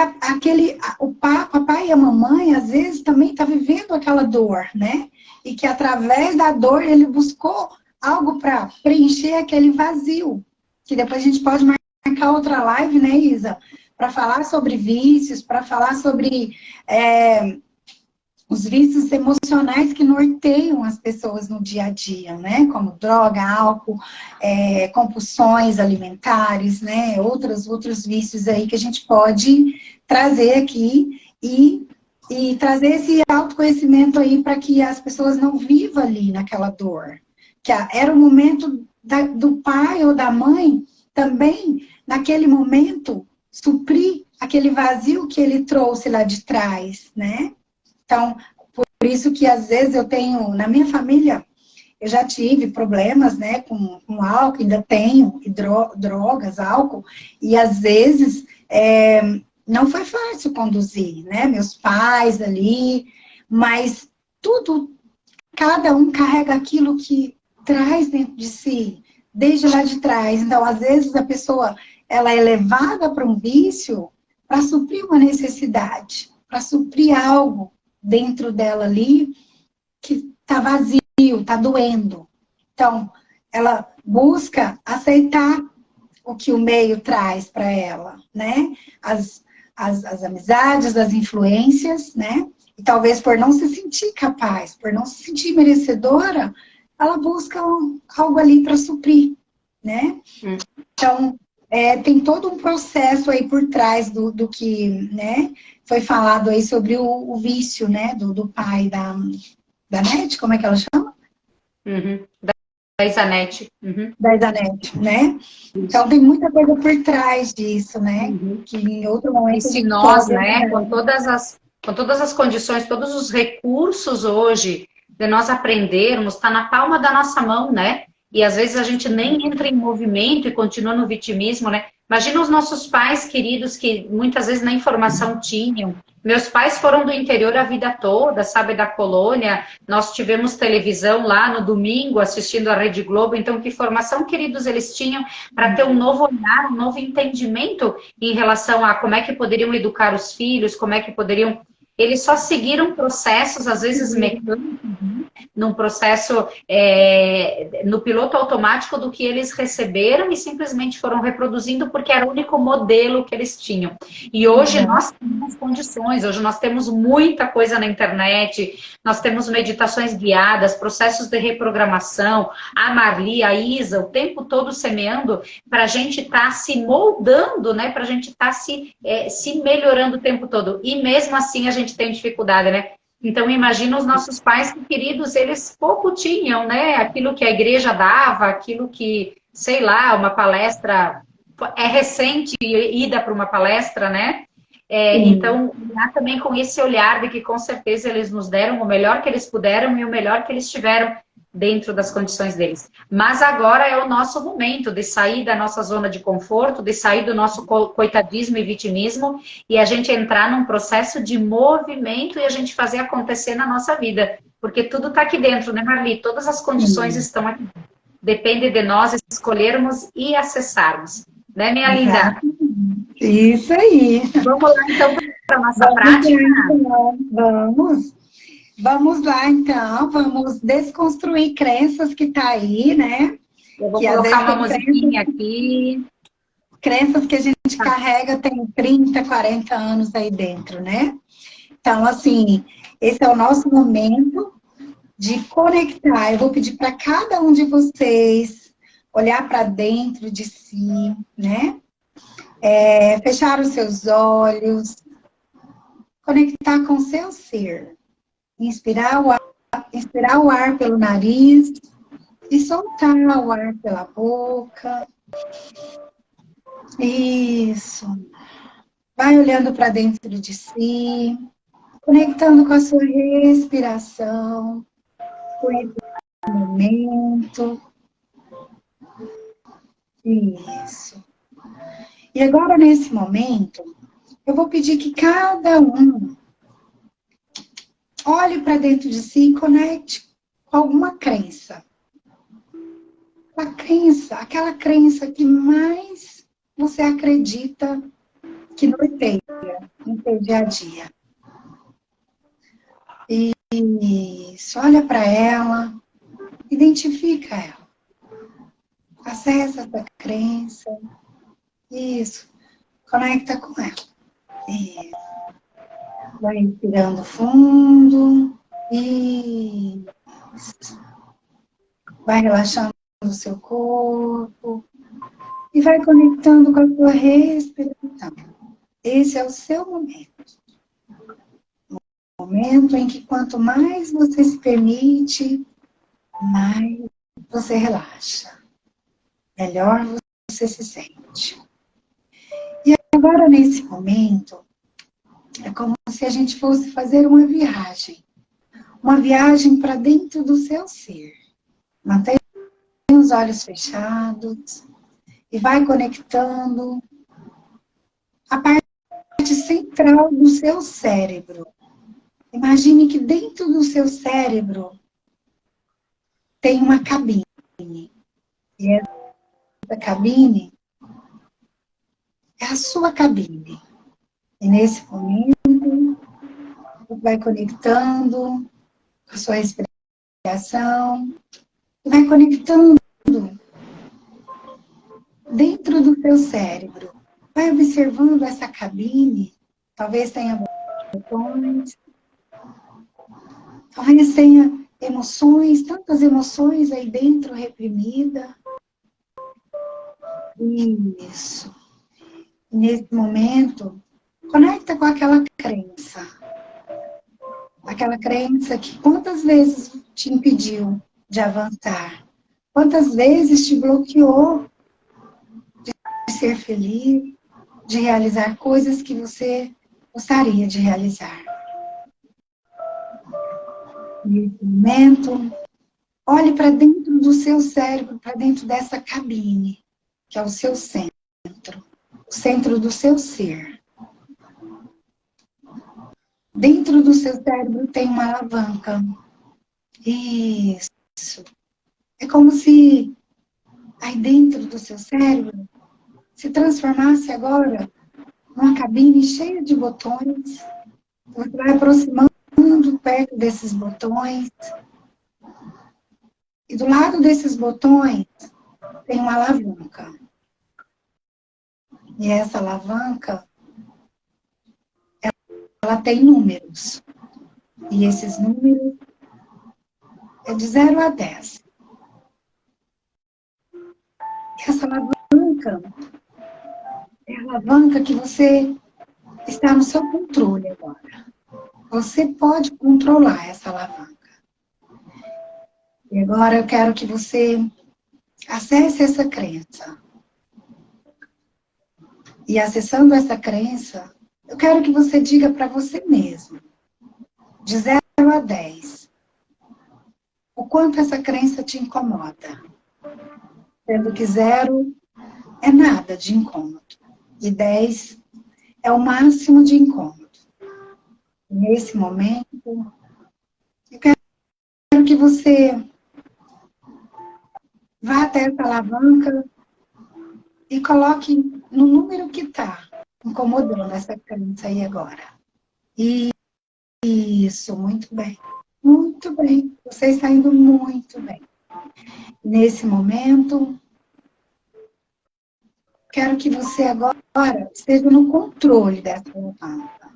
o papai e a mamãe, às vezes, também tá vivendo aquela dor, né? E que através da dor ele buscou algo para preencher aquele vazio. Que depois a gente pode marcar outra live, né, Isa? Para falar sobre vícios, para falar sobre os vícios emocionais que norteiam as pessoas no dia a dia, né? Como droga, álcool, compulsões alimentares, né? Outros vícios aí que a gente pode trazer aqui e trazer esse autoconhecimento aí para que as pessoas não vivam ali naquela dor. Que era o momento do pai ou da mãe também, naquele momento, suprir aquele vazio que ele trouxe lá de trás, né? Então, por isso que às vezes eu tenho, na minha família, eu já tive problemas, né, com álcool, ainda tenho, e drogas, álcool, e às vezes não foi fácil conduzir, né, meus pais ali, mas tudo, cada um carrega aquilo que traz dentro de si, desde lá de trás. Então, às vezes a pessoa ela é levada para um vício para suprir uma necessidade, para suprir algo dentro dela ali que está vazio, está doendo. Então, ela busca aceitar o que o meio traz para ela, né? As amizades, as influências, né? E talvez por não se sentir capaz, por não se sentir merecedora, ela busca algo ali para suprir, né? Então, tem todo um processo aí por trás do que, né? Foi falado aí sobre o vício, né? Do pai da Nete, como é que ela chama? Uhum. Da Isanete. Uhum. Da Isanete, né? Então tem muita coisa por trás disso, né? Que em outro momento E a se gente nós, pode... né, com todas as condições, todos os recursos hoje de nós aprendermos, está na palma da nossa mão, né? E às vezes a gente nem entra em movimento e continua no vitimismo, né? Imagina os nossos pais queridos que muitas vezes nem informação tinham. Meus pais foram do interior a vida toda, sabe, da colônia. Nós tivemos televisão lá no domingo assistindo a Rede Globo. Então, que formação, queridos, eles tinham para ter um novo olhar, um novo entendimento em relação a como é que poderiam educar os filhos, como é que poderiam... Eles só seguiram processos, às vezes mecânicos, num processo no piloto automático do que eles receberam e simplesmente foram reproduzindo porque era o único modelo que eles tinham. E hoje nós temos condições, hoje nós temos muita coisa na internet, nós temos meditações guiadas, processos de reprogramação, a Marli, a Isa, o tempo todo semeando para a gente estar se moldando, né? Para a gente estar se melhorando o tempo todo. E mesmo assim a gente tem dificuldade, né? Então, imagina os nossos pais queridos, eles pouco tinham, né? Aquilo que a igreja dava, aquilo que, sei lá, uma palestra é recente ida para uma palestra, né? Então, olhar também com esse olhar de que com certeza eles nos deram o melhor que eles puderam e o melhor que eles tiveram dentro das condições deles. Mas agora é o nosso momento de sair da nossa zona de conforto, de sair do nosso coitadismo e vitimismo e a gente entrar num processo de movimento e a gente fazer acontecer na nossa vida. Porque tudo está aqui dentro, né, Marli? Todas as condições estão aqui. Depende de nós escolhermos e acessarmos. Né, minha linda? Isso aí. Vamos lá, então, para a nossa prática? Vamos. Vamos lá, então. Vamos desconstruir crenças que tá aí, né? Eu vou colocar uma musiquinha aqui. Crenças que a gente carrega tem 30, 40 anos aí dentro, né? Então, assim, esse é o nosso momento de conectar. Eu vou pedir para cada um de vocês olhar para dentro de si, né? Fechar os seus olhos, conectar com o seu ser. Inspirar o ar pelo nariz e soltar o ar pela boca. Isso. Vai olhando para dentro de si, conectando com a sua respiração, com esse momento. Isso. E agora, nesse momento, eu vou pedir que cada um olhe para dentro de si e conecte com alguma crença. A crença, aquela crença que mais você acredita que norteia no seu dia a dia. Isso, olha para ela, identifica ela. Acessa essa crença. Isso, conecta com ela. Isso. Vai respirando fundo. Isso. Vai relaxando o seu corpo. E vai conectando com a sua respiração. Esse é o seu momento. O momento em que quanto mais você se permite, mais você relaxa. Melhor você se sente. E agora, nesse momento, é como se a gente fosse fazer uma viagem. Uma viagem para dentro do seu ser. Mantenha os olhos fechados e vai conectando a parte central do seu cérebro. Imagine que dentro do seu cérebro tem uma cabine. E essa cabine é a sua cabine. E nesse momento, você vai conectando com a sua respiração, vai conectando dentro do seu cérebro. Vai observando essa cabine, talvez tenha botões, talvez tenha emoções, tantas emoções aí dentro reprimida. Isso. E nesse momento, conecta com aquela crença. Aquela crença que quantas vezes te impediu de avançar? Quantas vezes te bloqueou de ser feliz, de realizar coisas que você gostaria de realizar? Nesse momento, olhe para dentro do seu cérebro, para dentro dessa cabine, que é o seu centro, o centro do seu ser. Dentro do seu cérebro tem uma alavanca. Isso. É como se aí dentro do seu cérebro se transformasse agora numa cabine cheia de botões. Você vai aproximando perto desses botões. E do lado desses botões tem uma alavanca. E essa alavanca, ela tem números. E esses números é de 0 a 10. Essa alavanca é a alavanca que você está no seu controle agora. Você pode controlar essa alavanca. E agora eu quero que você acesse essa crença. E acessando essa crença, eu quero que você diga para você mesmo, de 0 a 10, o quanto essa crença te incomoda. Sendo que 0 é nada de incômodo. E 10 é o máximo de incômodo. Nesse momento, eu quero que você vá até essa alavanca e coloque no número que está incomodando essa crença aí agora. Isso, muito bem. Muito bem. Você está indo muito bem. Nesse momento, quero que você agora esteja no controle dessa alavanca.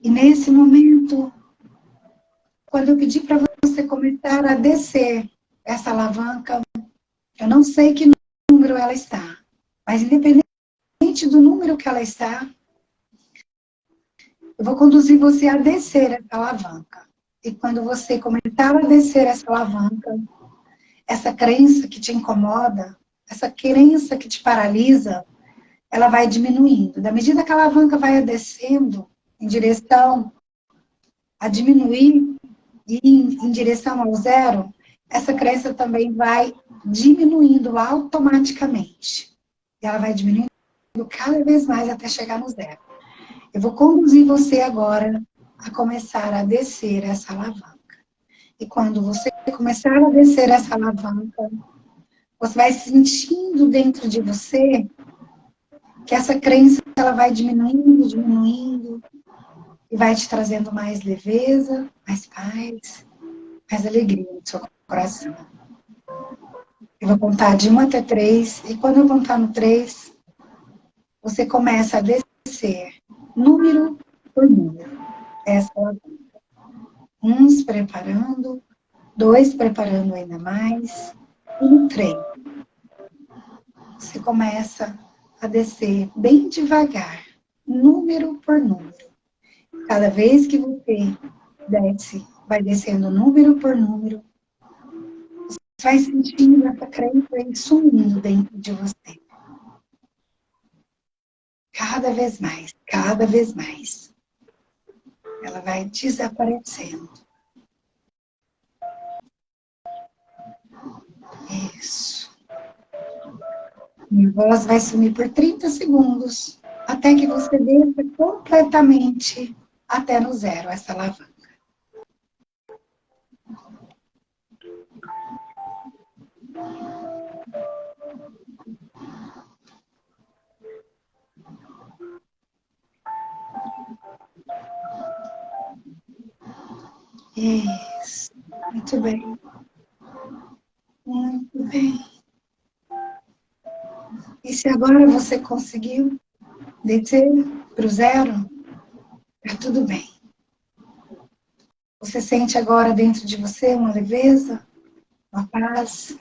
E nesse momento, quando eu pedir para você começar a descer essa alavanca, eu não sei que número ela está, mas independente do número que ela está, eu vou conduzir você a descer essa alavanca. E quando você começar a descer essa alavanca, essa crença que te incomoda, essa crença que te paralisa, ela vai diminuindo. Da medida que a alavanca vai descendo em direção a diminuir e em direção ao 0, essa crença também vai diminuindo automaticamente. E ela vai diminuindo cada vez mais até chegar no 0. Eu vou conduzir você agora a começar a descer essa alavanca. E quando você começar a descer essa alavanca, você vai sentindo dentro de você que essa crença ela vai diminuindo, diminuindo, e vai te trazendo mais leveza, mais paz, mais alegria no seu coração. Eu vou contar de 1 até 3, e quando eu contar no 3, você começa a descer, número por número, essa alavanca. 1 se preparando, 2 preparando ainda mais, e no 3, você começa a descer bem devagar, número por número. Cada vez que você desce, vai descendo número por número, você vai sentindo essa crença aí sumindo dentro de você. Cada vez mais, cada vez mais. Ela vai desaparecendo. Isso. Minha voz vai sumir por 30 segundos, até que você desça completamente até no 0, essa alavanca. Isso. Muito bem. Muito bem. E se agora você conseguiu descer para o zero, tá tudo bem. Você sente agora dentro de você uma leveza, uma paz.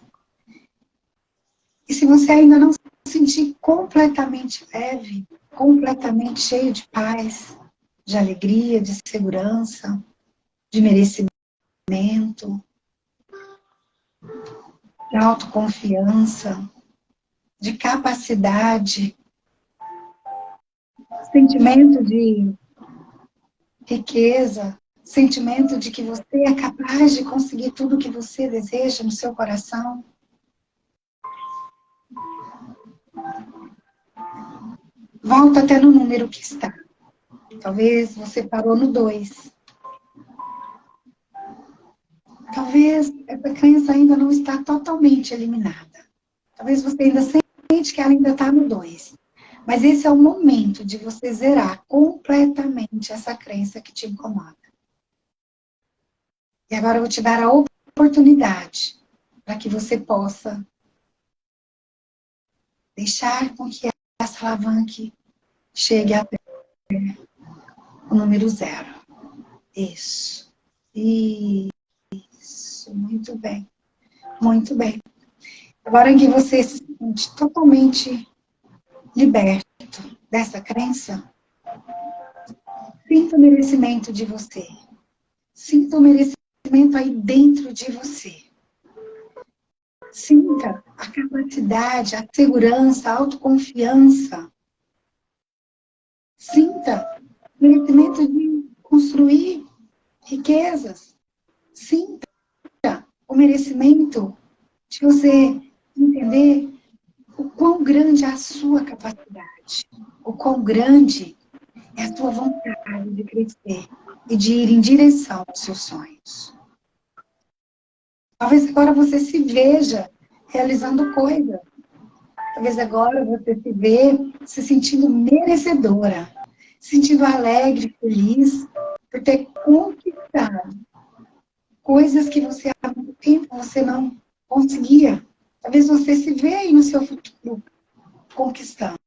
E se você ainda não se sentir completamente leve, completamente cheio de paz, de alegria, de segurança, de merecimento, de autoconfiança, de capacidade, sentimento de riqueza, sentimento de que você é capaz de conseguir tudo o que você deseja no seu coração. Volta até no número que está. Talvez você parou no 2. Talvez essa crença ainda não está totalmente eliminada. Talvez você ainda sente que ela ainda está no 2. Mas esse é o momento de você zerar completamente essa crença que te incomoda. E agora eu vou te dar a oportunidade para que você possa deixar com que essa alavanque chegue até o número 0. Isso. Isso. Muito bem. Muito bem. Agora que você se sente totalmente liberto dessa crença, sinta o merecimento de você. Sinta o merecimento aí dentro de você. Sinta a capacidade, a segurança, a autoconfiança. Sinta o merecimento de construir riquezas. Sinta o merecimento de você entender o quão grande é a sua capacidade, o quão grande é a sua vontade de crescer e de ir em direção aos seus sonhos. Talvez agora você se veja realizando coisas. Talvez agora você se vê se sentindo merecedora, se sentindo alegre, feliz, por ter conquistado coisas que você há muito tempo você não conseguia. Talvez você se vê aí no seu futuro conquistando.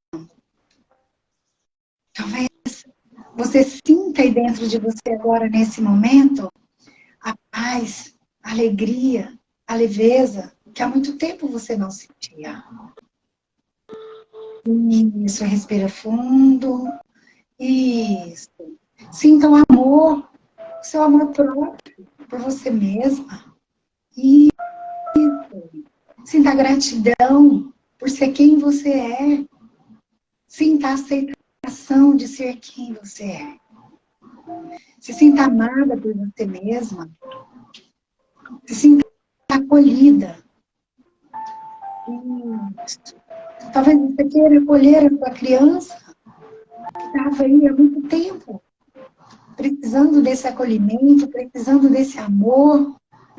Talvez você sinta aí dentro de você agora, nesse momento, a paz, a alegria, a leveza, que há muito tempo você não sentia. Isso, respira fundo. Isso. Sinta o amor, o seu amor próprio por você mesma. Isso. Sinta a gratidão por ser quem você é. Sinta a aceitação de ser quem você é. Se sinta amada por você mesma. Se sinta acolhida. Isso. Talvez você queira acolher a sua criança que estava aí há muito tempo, precisando desse acolhimento, precisando desse amor,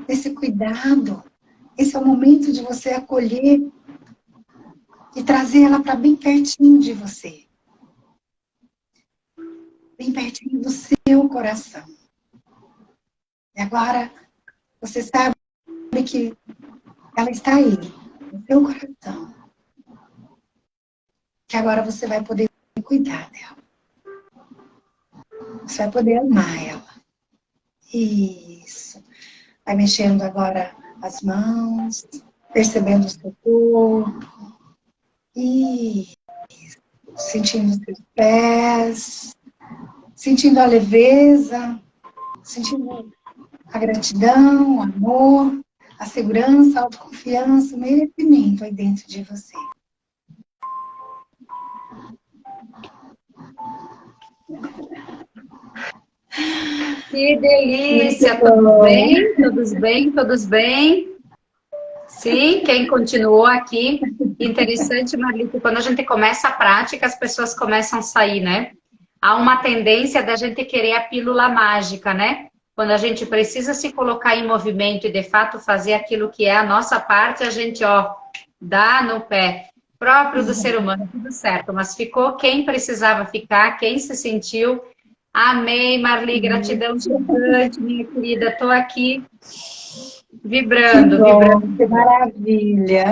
desse cuidado. Esse é o momento de você acolher e trazer ela para bem pertinho de você. Bem pertinho do seu coração. E agora, você sabe que ela está aí, no seu coração. Que agora você vai poder cuidar dela. Você vai poder amar ela. Isso. Vai mexendo agora as mãos, percebendo o seu corpo. Isso. Sentindo os seus pés. Sentindo a leveza. Sentindo a gratidão, o amor, a segurança, a autoconfiança, o merecimento aí dentro de você. Que delícia! Todos bem? Todos bem? Todos bem? Sim, quem continuou aqui. Interessante, Marlita, quando a gente começa a prática, as pessoas começam a sair, né? Há uma tendência da gente querer a pílula mágica, né? Quando a gente precisa se colocar em movimento e, de fato, fazer aquilo que é a nossa parte, a gente, dá no pé. Próprio do ser humano, tudo certo. Mas ficou quem precisava ficar, quem se sentiu Amém, Marli, gratidão gigante, minha querida. Estou aqui Que vibrando, bom, vibrando. que maravilha.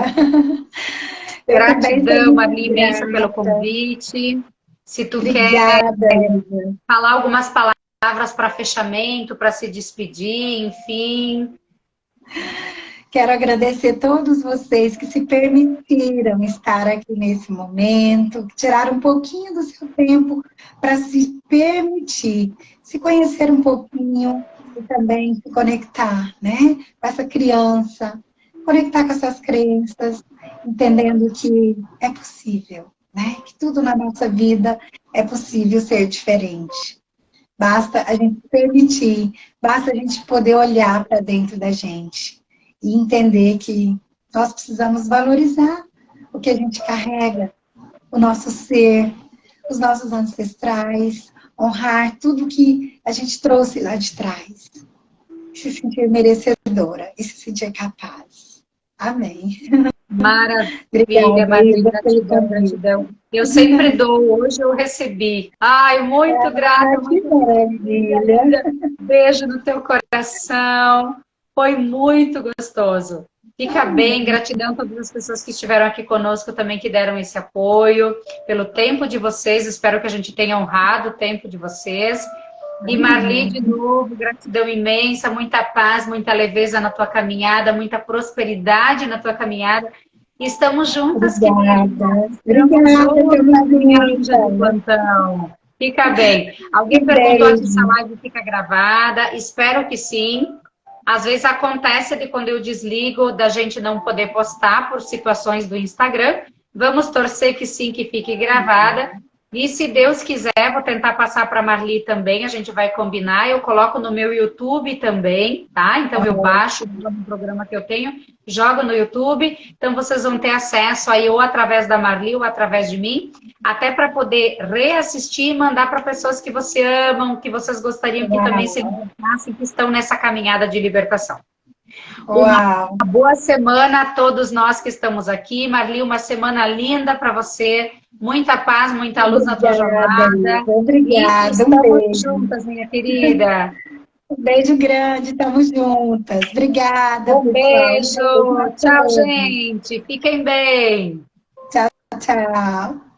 Eu também estou Gratidão, muito Marli, imensa pelo grata. convite. Se tu quer Obrigada, Elza. falar algumas palavras para fechamento, para se despedir, enfim. Quero agradecer a todos vocês que se permitiram estar aqui nesse momento, que tiraram um pouquinho do seu tempo para se permitir, se conhecer um pouquinho e também se conectar, né? Com essa criança, conectar com essas crenças, entendendo que é possível, né? Que tudo na nossa vida é possível ser diferente. Basta a gente permitir, basta a gente poder olhar para dentro da gente e entender que nós precisamos valorizar o que a gente carrega, o nosso ser, os nossos ancestrais, honrar tudo que a gente trouxe lá de trás. Se sentir merecedora e se sentir capaz. Amém. Maravilha, Obrigada, Marli, Isa, pelo gratidão, convite. gratidão. Eu sempre dou, hoje eu recebi. Ai, muito grata, Que muito maravilha. obrigada. Beijo no teu coração. Foi muito gostoso. Fica bem, gratidão a todas as pessoas que estiveram aqui conosco também, que deram esse apoio, pelo tempo de vocês. Espero que a gente tenha honrado o tempo de vocês. E Marli, de novo, gratidão imensa, muita paz, muita leveza na tua caminhada, muita prosperidade na tua caminhada. E estamos juntas, queridas. Obrigada. Estamos Obrigada juntas, pela minha anja do vida. plantão. Fica bem. Alguém perguntou aqui se a Beijo. live fica gravada. Espero que sim. Às vezes acontece de quando eu desligo da gente não poder postar por situações do Instagram. Vamos torcer que sim, que fique gravada. E se Deus quiser, vou tentar passar para a Marli também, a gente vai combinar. Eu coloco no meu YouTube também, tá? Então eu baixo um programa que eu tenho, jogo no YouTube. Então vocês vão ter acesso aí ou através da Marli ou através de mim, até para poder reassistir e mandar para pessoas que você amam, que vocês gostariam que também se libertassem, que estão nessa caminhada de libertação. Uau. Uma boa semana a todos nós que estamos aqui. Marli, uma semana linda para você. Muita paz, muita luz na tua jornada. Obrigada. E estamos juntas, minha querida. Um beijo grande, estamos juntas. Obrigada, Um pessoal. beijo. Tchau, gente. Fiquem bem. Tchau.